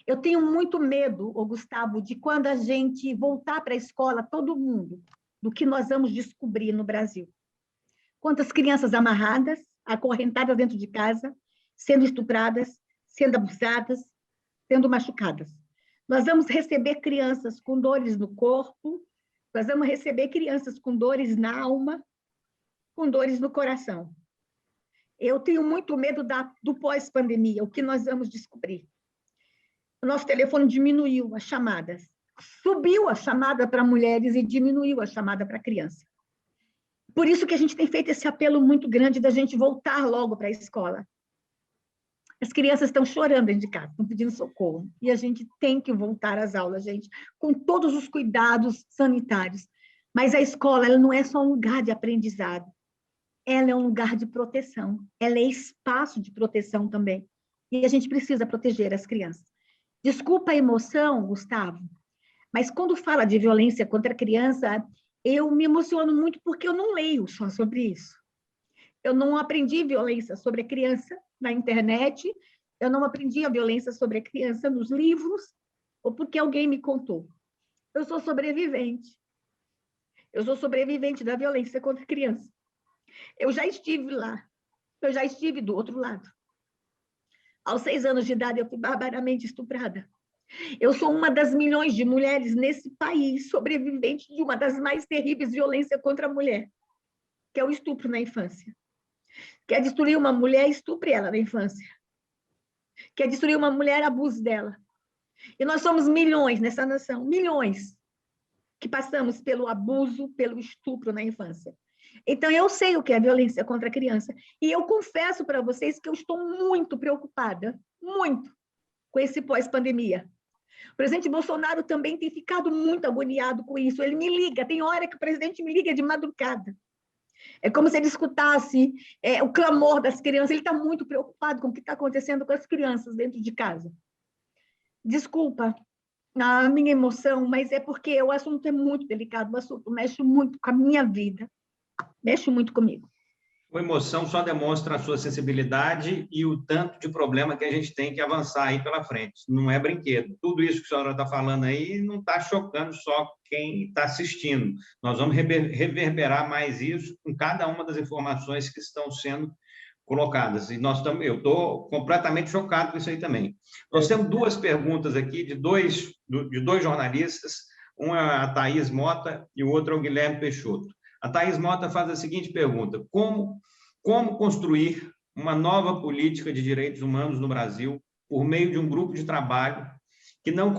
Eu tenho muito medo, Gustavo, de quando a gente voltar para a escola, todo mundo, do que nós vamos descobrir no Brasil. Quantas crianças amarradas, acorrentadas dentro de casa, sendo estupradas, sendo abusadas, sendo machucadas. Nós vamos receber crianças com dores no corpo, nós vamos receber crianças com dores na alma, com dores no coração. Eu tenho muito medo do pós-pandemia, o que nós vamos descobrir. O nosso telefone diminuiu as chamadas, subiu a chamada para mulheres e diminuiu a chamada para criança. Por isso que a gente tem feito esse apelo muito grande da gente voltar logo para a escola. As crianças estão chorando dentro de casa, estão pedindo socorro. E a gente tem que voltar às aulas, gente, com todos os cuidados sanitários. Mas a escola, ela não é só um lugar de aprendizado. Ela é um lugar de proteção. Ela é espaço de proteção também. E a gente precisa proteger as crianças. Desculpa a emoção, Gustavo, mas quando fala de violência contra a criança, eu me emociono muito porque eu não leio só sobre isso. Eu não aprendi violência sobre a criança na internet, eu não aprendi a violência sobre a criança nos livros, ou porque alguém me contou. Eu sou sobrevivente. Eu sou sobrevivente da violência contra a criança. Eu já estive lá. Eu já estive do outro lado. Aos 6 anos de idade, eu fui barbaramente estuprada. Eu sou uma das milhões de mulheres nesse país sobrevivente de uma das mais terríveis violências contra a mulher, que é o estupro na infância. Quer destruir uma mulher, estupre ela na infância. Quer destruir uma mulher, abuse dela. E nós somos milhões nessa nação, milhões, que passamos pelo abuso, pelo estupro na infância. Então, eu sei o que é violência contra a criança. E eu confesso para vocês que eu estou muito preocupada, muito, com esse pós-pandemia. O presidente Bolsonaro também tem ficado muito agoniado com isso. Ele me liga, tem hora que o presidente me liga de madrugada. É como se ele escutasse o clamor das crianças. Ele está muito preocupado com o que está acontecendo com as crianças dentro de casa. Desculpa a minha emoção, mas é porque o assunto é muito delicado, o assunto mexe muito com a minha vida, mexe muito comigo. A emoção só demonstra a sua sensibilidade e o tanto de problema que a gente tem que avançar aí pela frente. Não é brinquedo. Tudo isso que a senhora está falando aí não está chocando só quem está assistindo. Nós vamos reverberar mais isso com cada uma das informações que estão sendo colocadas. E eu estou completamente chocado com isso aí também. Nós temos 2 perguntas aqui de dois jornalistas, um é a Thaís Mota e o outro é o Guilherme Peixoto. A Thaís Mota faz a seguinte pergunta: como construir uma nova política de direitos humanos no Brasil por meio de um grupo de trabalho que não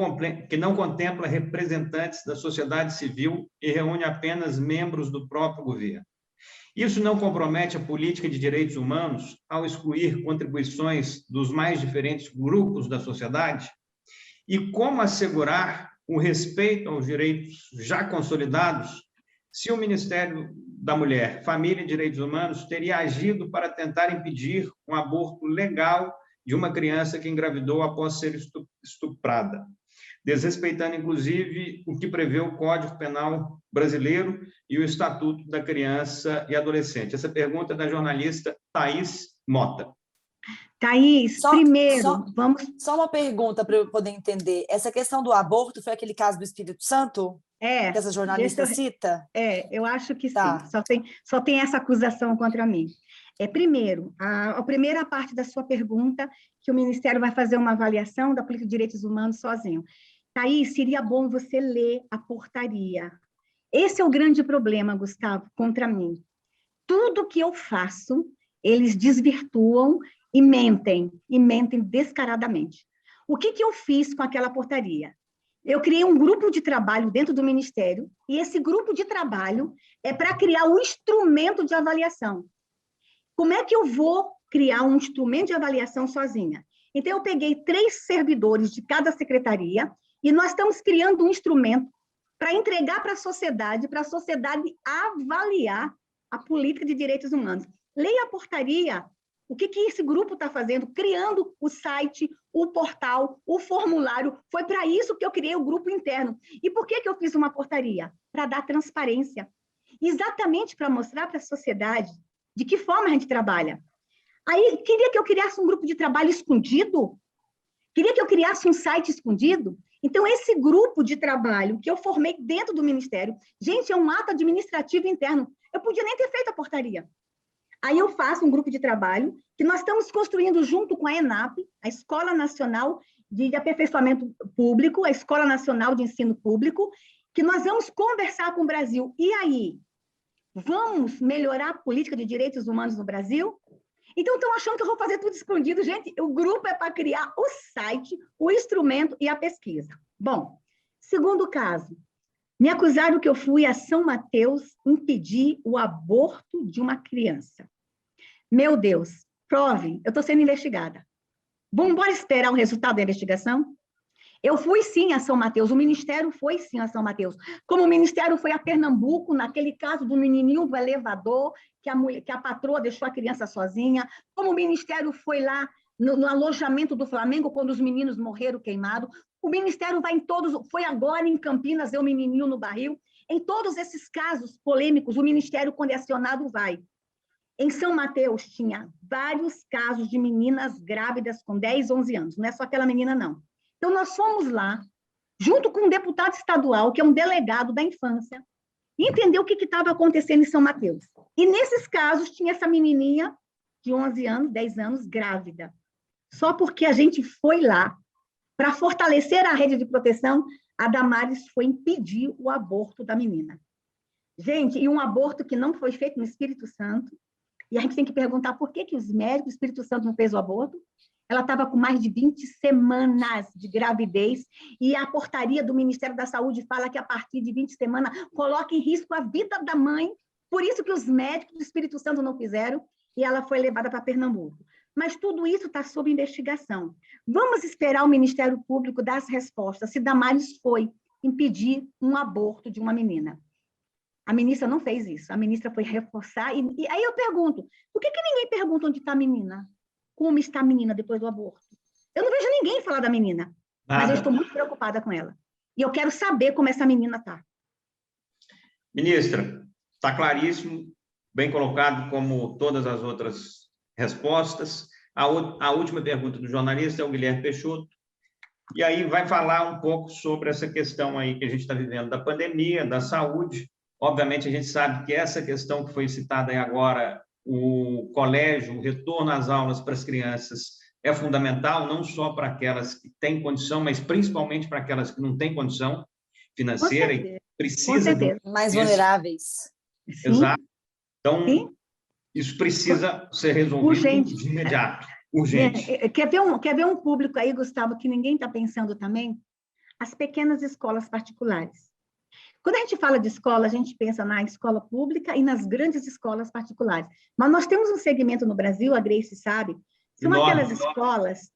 contempla representantes da sociedade civil e reúne apenas membros do próprio governo? Isso não compromete a política de direitos humanos ao excluir contribuições dos mais diferentes grupos da sociedade? E como assegurar o respeito aos direitos já consolidados se o Ministério da Mulher, Família e Direitos Humanos teria agido para tentar impedir um aborto legal de uma criança que engravidou após ser estuprada, desrespeitando, inclusive, o que prevê o Código Penal brasileiro e o Estatuto da Criança e Adolescente? Essa pergunta é da jornalista Thaís Mota. Thaís, primeiro, vamos... Só uma pergunta para eu poder entender. Essa questão do aborto foi aquele caso do Espírito Santo? Que essa jornalista cita? Eu acho que tá. Sim. Só tem essa acusação contra mim. Primeiro, a primeira parte da sua pergunta, que o Ministério vai fazer uma avaliação da política de direitos humanos sozinho. Thaís, seria bom você ler a portaria. Esse é o grande problema, Gustavo, contra mim. Tudo que eu faço, eles desvirtuam e mentem descaradamente. O que eu fiz com aquela portaria? Eu criei um grupo de trabalho dentro do Ministério, e esse grupo de trabalho é para criar um instrumento de avaliação. Como é que eu vou criar um instrumento de avaliação sozinha? Então, eu peguei 3 servidores de cada secretaria, e nós estamos criando um instrumento para entregar para a sociedade avaliar a política de direitos humanos. Leia a portaria. O que esse grupo está fazendo? Criando o site, o portal, o formulário. Foi para isso que eu criei o grupo interno. E por que eu fiz uma portaria? Para dar transparência. Exatamente para mostrar para a sociedade de que forma a gente trabalha. Aí, queria que eu criasse um grupo de trabalho escondido? Queria que eu criasse um site escondido? Então, esse grupo de trabalho que eu formei dentro do Ministério, gente, é um ato administrativo interno. Eu podia nem ter feito a portaria. Aí eu faço um grupo de trabalho que nós estamos construindo junto com a ENAP, a Escola Nacional de Aperfeiçoamento Público, a Escola Nacional de Ensino Público, que nós vamos conversar com o Brasil. E aí? Vamos melhorar a política de direitos humanos no Brasil? Então, estão achando que eu vou fazer tudo escondido. Gente, o grupo é para criar o site, o instrumento e a pesquisa. Bom, segundo caso, me acusaram que eu fui a São Mateus impedir o aborto de uma criança. Meu Deus, provem, eu estou sendo investigada. Vamos embora esperar o resultado da investigação? Eu fui sim a São Mateus, o Ministério foi sim a São Mateus. Como o Ministério foi a Pernambuco, naquele caso do menininho do elevador, que a patroa deixou a criança sozinha. Como o Ministério foi lá no alojamento do Flamengo, quando os meninos morreram queimados. O Ministério vai em todos, foi agora em Campinas, ver o menininho no barril. Em todos esses casos polêmicos, o Ministério, quando é acionado, vai. Em São Mateus, tinha vários casos de meninas grávidas com 10, 11 anos. Não é só aquela menina, não. Então, nós fomos lá, junto com um deputado estadual, que é um delegado da infância, e entender o que estava acontecendo em São Mateus. E, nesses casos, tinha essa menininha de 11 anos, 10 anos, grávida. Só porque a gente foi lá para fortalecer a rede de proteção, a Damares foi impedir o aborto da menina. Gente, e um aborto que não foi feito no Espírito Santo, e a gente tem que perguntar por que os médicos, o Espírito Santo não fez o aborto. Ela estava com mais de 20 semanas de gravidez, e a portaria do Ministério da Saúde fala que a partir de 20 semanas coloca em risco a vida da mãe, por isso que os médicos do Espírito Santo não fizeram, e ela foi levada para Pernambuco. Mas tudo isso está sob investigação. Vamos esperar o Ministério Público dar as respostas, se Damares foi impedir um aborto de uma menina. A ministra não fez isso, a ministra foi reforçar, e aí eu pergunto, por que ninguém pergunta onde está a menina? Como está a menina depois do aborto? Eu não vejo ninguém falar da menina, mas eu estou muito preocupada com ela. E eu quero saber como essa menina está. Ministra, está claríssimo, bem colocado como todas as outras respostas. A última pergunta do jornalista é o Guilherme Peixoto, e aí vai falar um pouco sobre essa questão aí que a gente está vivendo da pandemia, da saúde. Obviamente, a gente sabe que essa questão que foi citada aí agora, o colégio, o retorno às aulas para as crianças é fundamental, não só para aquelas que têm condição, mas principalmente para aquelas que não têm condição financeira e precisam... Mais vulneráveis. Exato. Então, sim, isso precisa ser resolvido urgente, de imediato. Urgente. Quer ver um público aí, Gustavo, que ninguém está pensando também? As pequenas escolas particulares. Quando a gente fala de escola, a gente pensa na escola pública e nas grandes escolas particulares. Mas nós temos um segmento no Brasil, a Grace sabe, são aquelas escolas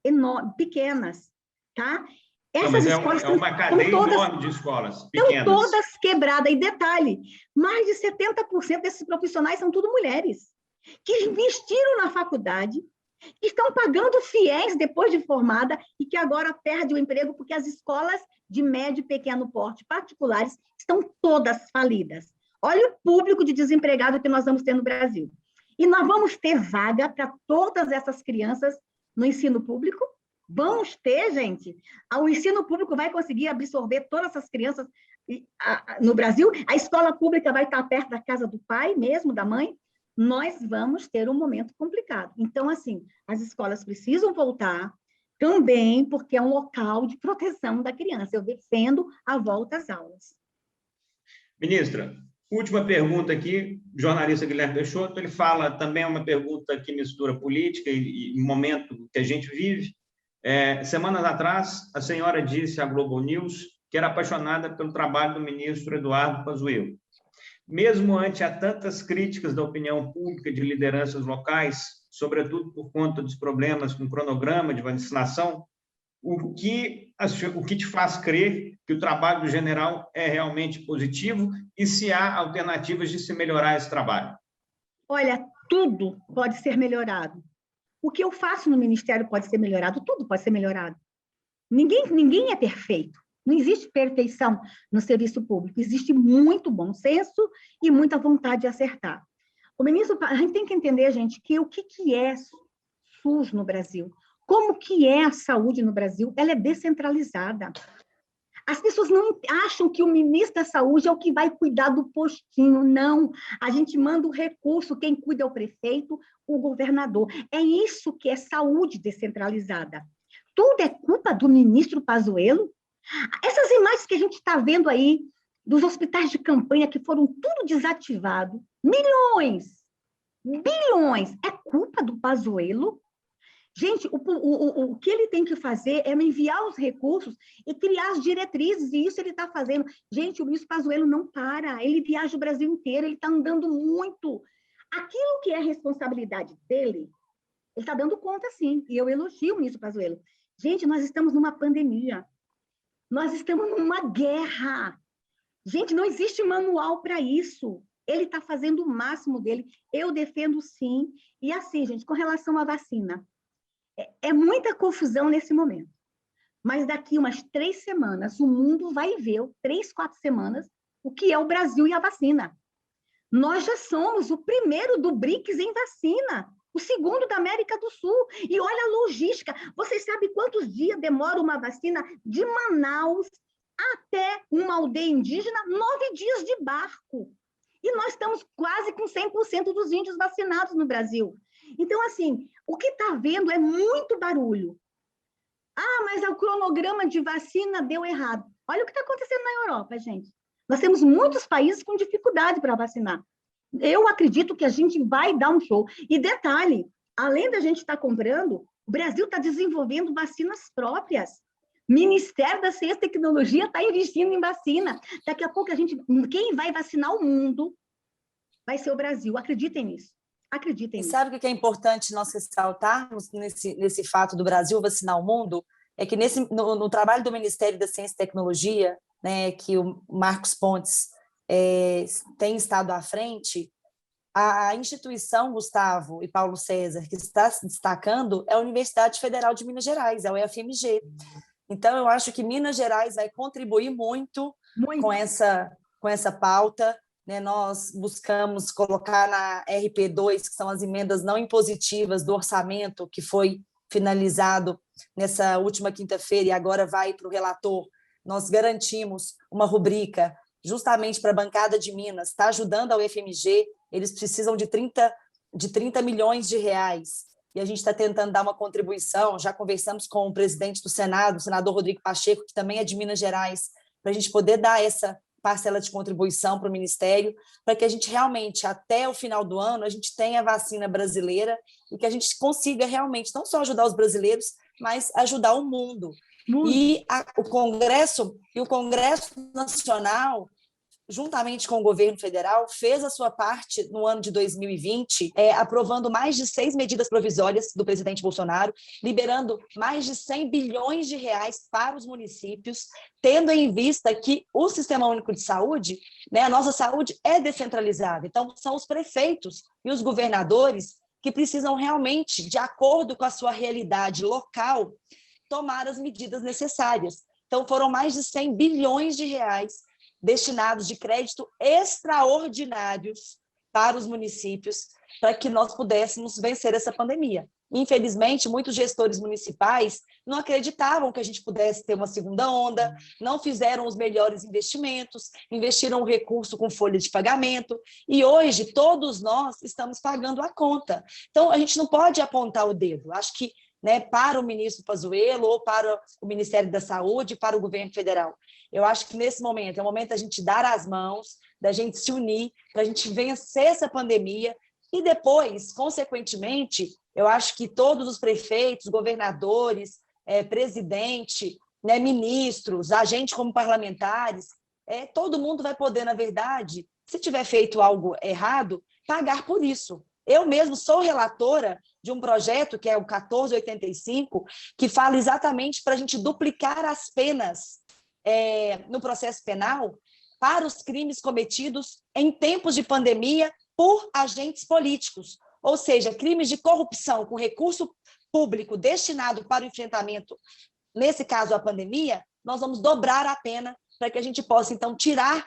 pequenas, tá? Essas escolas é uma cadeia enorme de escolas pequenas. Estão todas quebradas. E detalhe, mais de 70% desses profissionais são tudo mulheres, que investiram na faculdade, que estão pagando fiéis depois de formada e que agora perdem o emprego porque as escolas de médio e pequeno porte particulares estão todas falidas. Olha o público de desempregado que nós vamos ter no Brasil. E nós vamos ter vaga para todas essas crianças no ensino público? Vamos ter, gente. O ensino público vai conseguir absorver todas essas crianças no Brasil? A escola pública vai estar perto da casa do pai mesmo, da mãe? Nós vamos ter um momento complicado. Então, assim, as escolas precisam voltar também, porque é um local de proteção da criança. Eu defendo a volta às aulas. Ministra, última pergunta aqui, jornalista Guilherme Peixoto, ele fala também uma pergunta que mistura política e momento que a gente vive. Semanas atrás, a senhora disse à Globo News que era apaixonada pelo trabalho do ministro Eduardo Pazuello. Mesmo ante a tantas críticas da opinião pública de lideranças locais, sobretudo por conta dos problemas com o cronograma de vacinação, o que te faz crer que o trabalho do general é realmente positivo e se há alternativas de se melhorar esse trabalho? Olha, tudo pode ser melhorado. O que eu faço no Ministério pode ser melhorado, tudo pode ser melhorado. Ninguém é perfeito. Não existe perfeição no serviço público, existe muito bom senso e muita vontade de acertar. O ministro, a gente tem que entender, gente, que o que é SUS no Brasil, como que é a saúde no Brasil, ela é descentralizada. As pessoas não acham que o ministro da Saúde é o que vai cuidar do postinho, não. A gente manda o recurso, quem cuida é o prefeito, o governador. É isso que é saúde descentralizada. Tudo é culpa do ministro Pazuello? Essas imagens que a gente está vendo aí, dos hospitais de campanha que foram tudo desativados, milhões, bilhões, é culpa do Pazuello? Gente, o que ele tem que fazer é enviar os recursos e criar as diretrizes, e isso ele está fazendo. Gente, o ministro Pazuello não para, ele viaja o Brasil inteiro, ele está andando muito. Aquilo que é responsabilidade dele, ele está dando conta, sim, e eu elogio o ministro Pazuello. Gente, nós estamos numa pandemia, nós estamos numa guerra. Gente, não existe manual para isso. Ele está fazendo o máximo dele. Eu defendo, sim. E assim, gente, com relação à vacina, é muita confusão nesse momento. Mas daqui umas 3 semanas, o mundo vai ver, 3, 4 semanas, o que é o Brasil e a vacina. Nós já somos o primeiro do BRICS em vacina, o segundo da América do Sul. E olha a logística. Vocês sabem quantos dias demora uma vacina de Manaus até uma aldeia indígena? 9 dias de barco. E nós estamos quase com 100% dos índios vacinados no Brasil. Então, assim, o que está vendo é muito barulho. Ah, mas o cronograma de vacina deu errado. Olha o que está acontecendo na Europa, gente. Nós temos muitos países com dificuldade para vacinar. Eu acredito que a gente vai dar um show. E detalhe, além da gente estar comprando, o Brasil está desenvolvendo vacinas próprias. Ministério da Ciência e Tecnologia está investindo em vacina. Daqui a pouco quem vai vacinar o mundo vai ser o Brasil. Acreditem nisso. Acreditem nisso. E sabe o que é importante nós ressaltarmos nesse fato do Brasil vacinar o mundo? É que no trabalho do Ministério da Ciência e Tecnologia, né, que o Marcos Pontes tem estado à frente, a instituição, Gustavo e Paulo César, que está se destacando é a Universidade Federal de Minas Gerais, é o UFMG. Então, eu acho que Minas Gerais vai contribuir muito. Com essa pauta, né? Nós buscamos colocar na RP2, que são as emendas não impositivas do orçamento, que foi finalizado nessa última quinta-feira e agora vai para o relator. Nós garantimos uma rubrica justamente para a bancada de Minas, está ajudando a UFMG, eles precisam de 30 milhões de reais, e a gente está tentando dar uma contribuição, já conversamos com o presidente do Senado, o senador Rodrigo Pacheco, que também é de Minas Gerais, para a gente poder dar essa parcela de contribuição para o Ministério, para que a gente realmente, até o final do ano, a gente tenha a vacina brasileira e que a gente consiga realmente não só ajudar os brasileiros, mas ajudar o mundo. E o Congresso Nacional, juntamente com o governo federal, fez a sua parte no ano de 2020, aprovando mais de 6 medidas provisórias do presidente Bolsonaro, liberando mais de 100 bilhões de reais para os municípios, tendo em vista que o Sistema Único de Saúde, né, a nossa saúde é descentralizada. Então, são os prefeitos e os governadores que precisam realmente, de acordo com a sua realidade local, tomar as medidas necessárias. Então, foram mais de 100 bilhões de reais destinados de crédito extraordinários para os municípios, para que nós pudéssemos vencer essa pandemia. Infelizmente, muitos gestores municipais não acreditavam que a gente pudesse ter uma segunda onda, não fizeram os melhores investimentos, investiram o recurso com folha de pagamento, e hoje todos nós estamos pagando a conta. Então, a gente não pode apontar o dedo. Acho que, né, para o ministro Pazuello ou para o Ministério da Saúde, para o governo federal. Eu acho que nesse momento é o momento da gente dar as mãos, da gente se unir, para a gente vencer essa pandemia e depois, consequentemente, eu acho que todos os prefeitos, governadores, presidente, né, ministros, a gente como parlamentares, todo mundo vai poder, na verdade, se tiver feito algo errado, pagar por isso. Eu mesmo sou relatora de um projeto, que é o 1485, que fala exatamente para a gente duplicar as penas no processo penal para os crimes cometidos em tempos de pandemia por agentes políticos, ou seja, crimes de corrupção com recurso público destinado para o enfrentamento, nesse caso a pandemia, nós vamos dobrar a pena para que a gente possa, então, tirar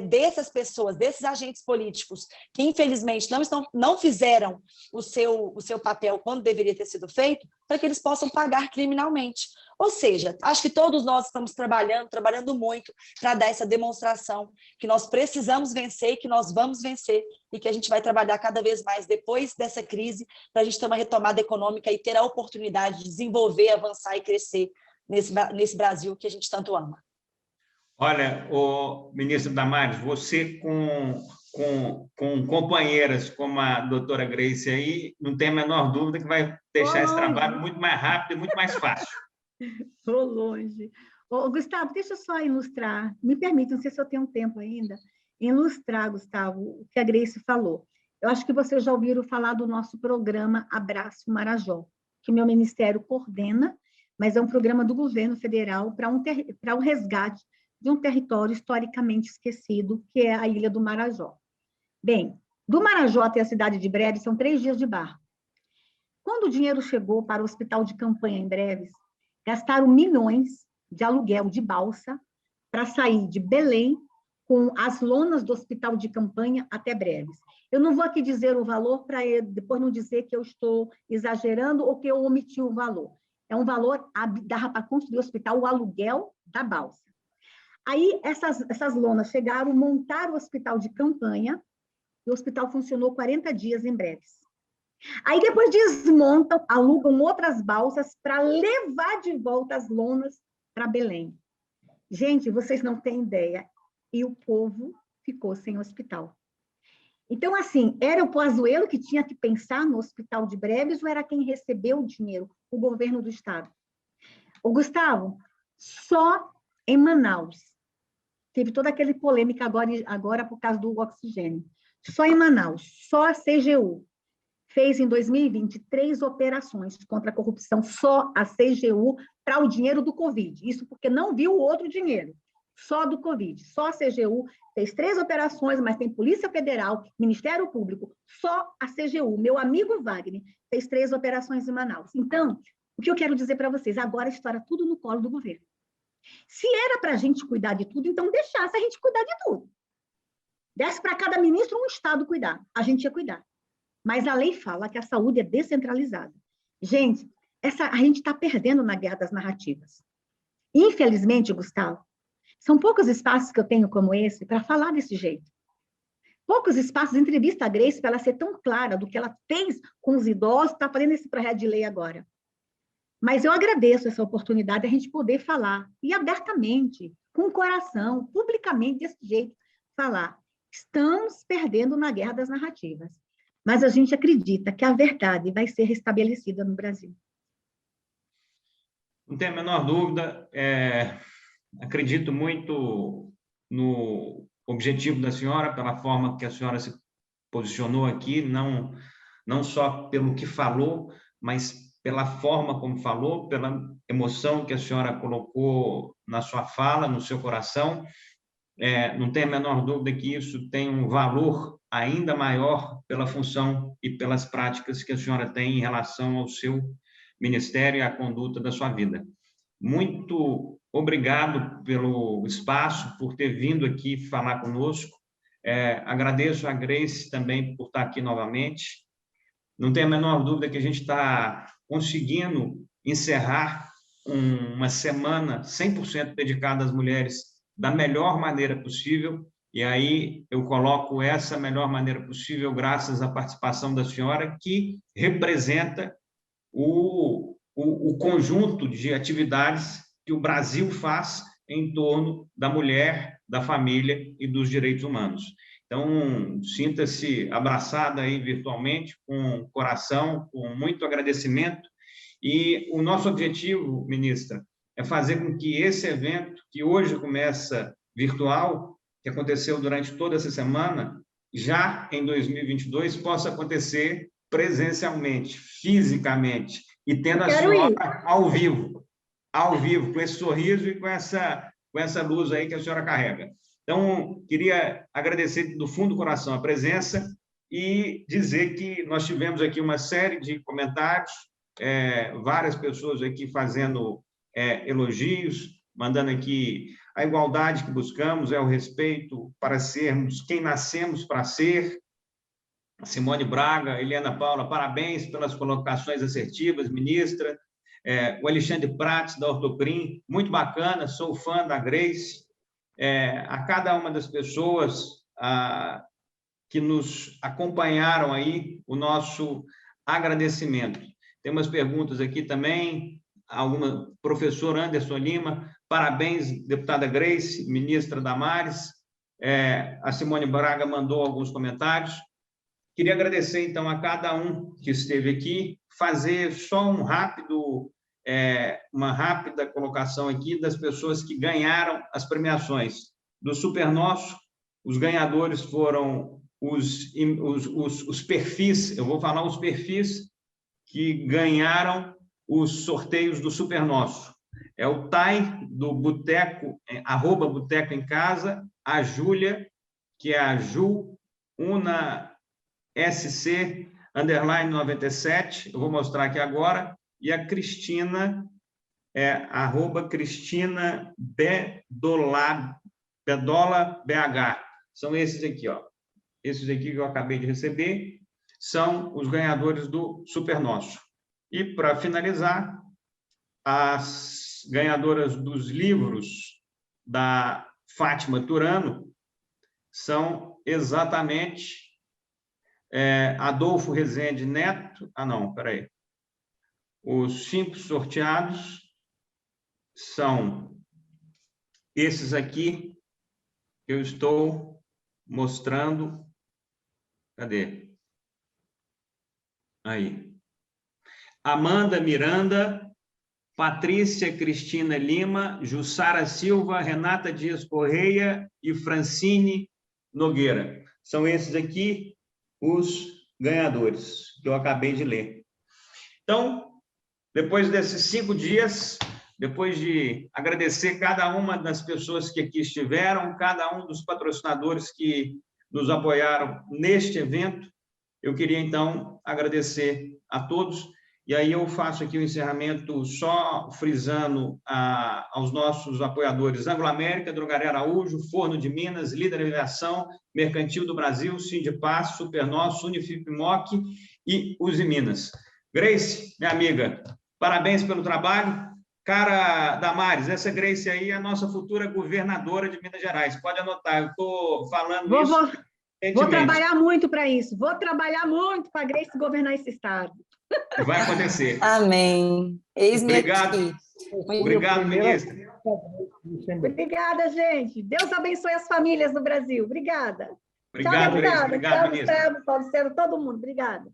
dessas pessoas, desses agentes políticos, que infelizmente não fizeram o seu papel quando deveria ter sido feito, para que eles possam pagar criminalmente. Ou seja, acho que todos nós estamos trabalhando muito para dar essa demonstração que nós precisamos vencer, que nós vamos vencer e que a gente vai trabalhar cada vez mais depois dessa crise para a gente ter uma retomada econômica e ter a oportunidade de desenvolver, avançar e crescer nesse Brasil que a gente tanto ama. Olha, o ministro Damares, você com companheiras como a doutora Grace aí, não tem a menor dúvida que vai deixar esse trabalho muito mais rápido e muito mais fácil. Estou longe. Gustavo, deixa eu só ilustrar, me permite, não sei se eu tenho tempo ainda, ilustrar, Gustavo, o que a Grace falou. Eu acho que vocês já ouviram falar do nosso programa Abraço Marajó, que meu ministério coordena, mas é um programa do governo federal para um resgate de um território historicamente esquecido, que é a Ilha do Marajó. Bem, do Marajó até a cidade de Breves são 3 dias de barco. Quando o dinheiro chegou para o hospital de campanha em Breves, gastaram milhões de aluguel de balsa para sair de Belém com as lonas do hospital de campanha até Breves. Eu não vou aqui dizer o valor para depois não dizer que eu estou exagerando ou que eu omiti o valor. É um valor, dava para construir o hospital, o aluguel da balsa. Aí, essas lonas chegaram, montaram o hospital de campanha, e o hospital funcionou 40 dias em Breves. Aí, depois desmontam, alugam outras balsas para levar de volta as lonas para Belém. Gente, vocês não têm ideia. E o povo ficou sem hospital. Então, assim, era o Pazuello que tinha que pensar no hospital de Breves ou era quem recebeu o dinheiro, o governo do Estado? O Gustavo, só em Manaus, teve toda aquela polêmica agora por causa do oxigênio. Só em Manaus, só a CGU fez em 2020 3 operações contra a corrupção, só a CGU, para o dinheiro do Covid. Isso porque não viu o outro dinheiro, só do Covid. Só a CGU fez 3 operações, mas tem Polícia Federal, Ministério Público, só a CGU. Meu amigo Wagner fez 3 operações em Manaus. Então, o que eu quero dizer para vocês, agora estoura tudo no colo do governo. Se era para a gente cuidar de tudo, então deixasse a gente cuidar de tudo. Desse para cada ministro um estado cuidar, a gente ia cuidar. Mas a lei fala que a saúde é descentralizada. Gente, a gente está perdendo na guerra das narrativas. Infelizmente, Gustavo, são poucos espaços que eu tenho como esse para falar desse jeito. Poucos espaços, entrevista a Grace, para ela ser tão clara do que ela fez com os idosos, está fazendo esse projeto de lei agora. Mas eu agradeço essa oportunidade de a gente poder falar, e abertamente, com o coração, publicamente, desse jeito, falar. Estamos perdendo na guerra das narrativas, mas a gente acredita que a verdade vai ser restabelecida no Brasil. Não tem a menor dúvida, acredito muito no objetivo da senhora, pela forma que a senhora se posicionou aqui, não só pelo que falou, mas pela forma como falou, pela emoção que a senhora colocou na sua fala, no seu coração. Não tem a menor dúvida que isso tem um valor ainda maior pela função e pelas práticas que a senhora tem em relação ao seu ministério e à conduta da sua vida. Muito obrigado pelo espaço, por ter vindo aqui falar conosco. Agradeço a Grace também por estar aqui novamente. Não tem a menor dúvida que a gente está conseguindo encerrar uma semana 100% dedicada às mulheres da melhor maneira possível, e aí eu coloco essa melhor maneira possível graças à participação da senhora, que representa o conjunto de atividades que o Brasil faz em torno da mulher, da família e dos direitos humanos. Então, sinta-se abraçada aí virtualmente, com coração, com muito agradecimento. E o nosso objetivo, ministra, é fazer com que esse evento, que hoje começa virtual, que aconteceu durante toda essa semana, já em 2022, possa acontecer presencialmente, fisicamente, e tendo a senhora ao vivo, com esse sorriso e com essa luz aí que a senhora carrega. Então, queria agradecer do fundo do coração a presença e dizer que nós tivemos aqui uma série de comentários, várias pessoas aqui fazendo elogios, mandando aqui a igualdade que buscamos, o respeito para sermos quem nascemos para ser. Simone Braga, Eliana Paula, parabéns pelas colocações assertivas, ministra. O Alexandre Prates, da Ortoprim, muito bacana, sou fã da Grace. A cada uma das pessoas que nos acompanharam aí, o nosso agradecimento. Tem umas perguntas aqui também, professor Anderson Lima, parabéns, deputada Grace, ministra Damares. A Simone Braga mandou alguns comentários. Queria agradecer, então, a cada um que esteve aqui, fazer só uma rápida colocação aqui das pessoas que ganharam as premiações do Super Nosso. Os ganhadores foram os perfis, eu vou falar os perfis que ganharam os sorteios do Super Nosso. É o Tai, do Boteco, @Boteco em Casa, a Júlia, que é a Ju, Una SC, _97, eu vou mostrar aqui agora, e a Cristina, @Cristina Bedolab, Bedola BH. São esses aqui, ó. Esses aqui que eu acabei de receber são os ganhadores do Super Nosso. E, para finalizar, as ganhadoras dos livros da Fátima Turano são exatamente Adolfo Rezende Neto. Ah, não, peraí. Os 5 sorteados são esses aqui que eu estou mostrando. Cadê? Aí. Amanda Miranda, Patrícia Cristina Lima, Jussara Silva, Renata Dias Correia e Francine Nogueira. São esses aqui os ganhadores que eu acabei de ler. Então, depois desses 5 dias, depois de agradecer cada uma das pessoas que aqui estiveram, cada um dos patrocinadores que nos apoiaram neste evento, eu queria, então, agradecer a todos. E aí eu faço aqui o encerramento só frisando aos nossos apoiadores: Anglo América, Drogaria Araújo, Forno de Minas, Líder Aviação, Mercantil do Brasil, Sindipaz, Supernosso, Unifipmoc e Uzi Minas. Grace, minha amiga, parabéns pelo trabalho. Cara, Damares, essa Grace aí é a nossa futura governadora de Minas Gerais. Pode anotar, eu estou falando isso. Vou trabalhar muito para isso. Vou trabalhar muito para a Grace governar esse estado. Vai acontecer. Amém. Eis-me Obrigado. aqui. Obrigado, ministro. Obrigada, gente. Deus abençoe as famílias do Brasil. Obrigada. Obrigado, Grace. Obrigada. Obrigado, Tchau, ministro. Gustavo, Paulo Cero, todo mundo. Obrigada.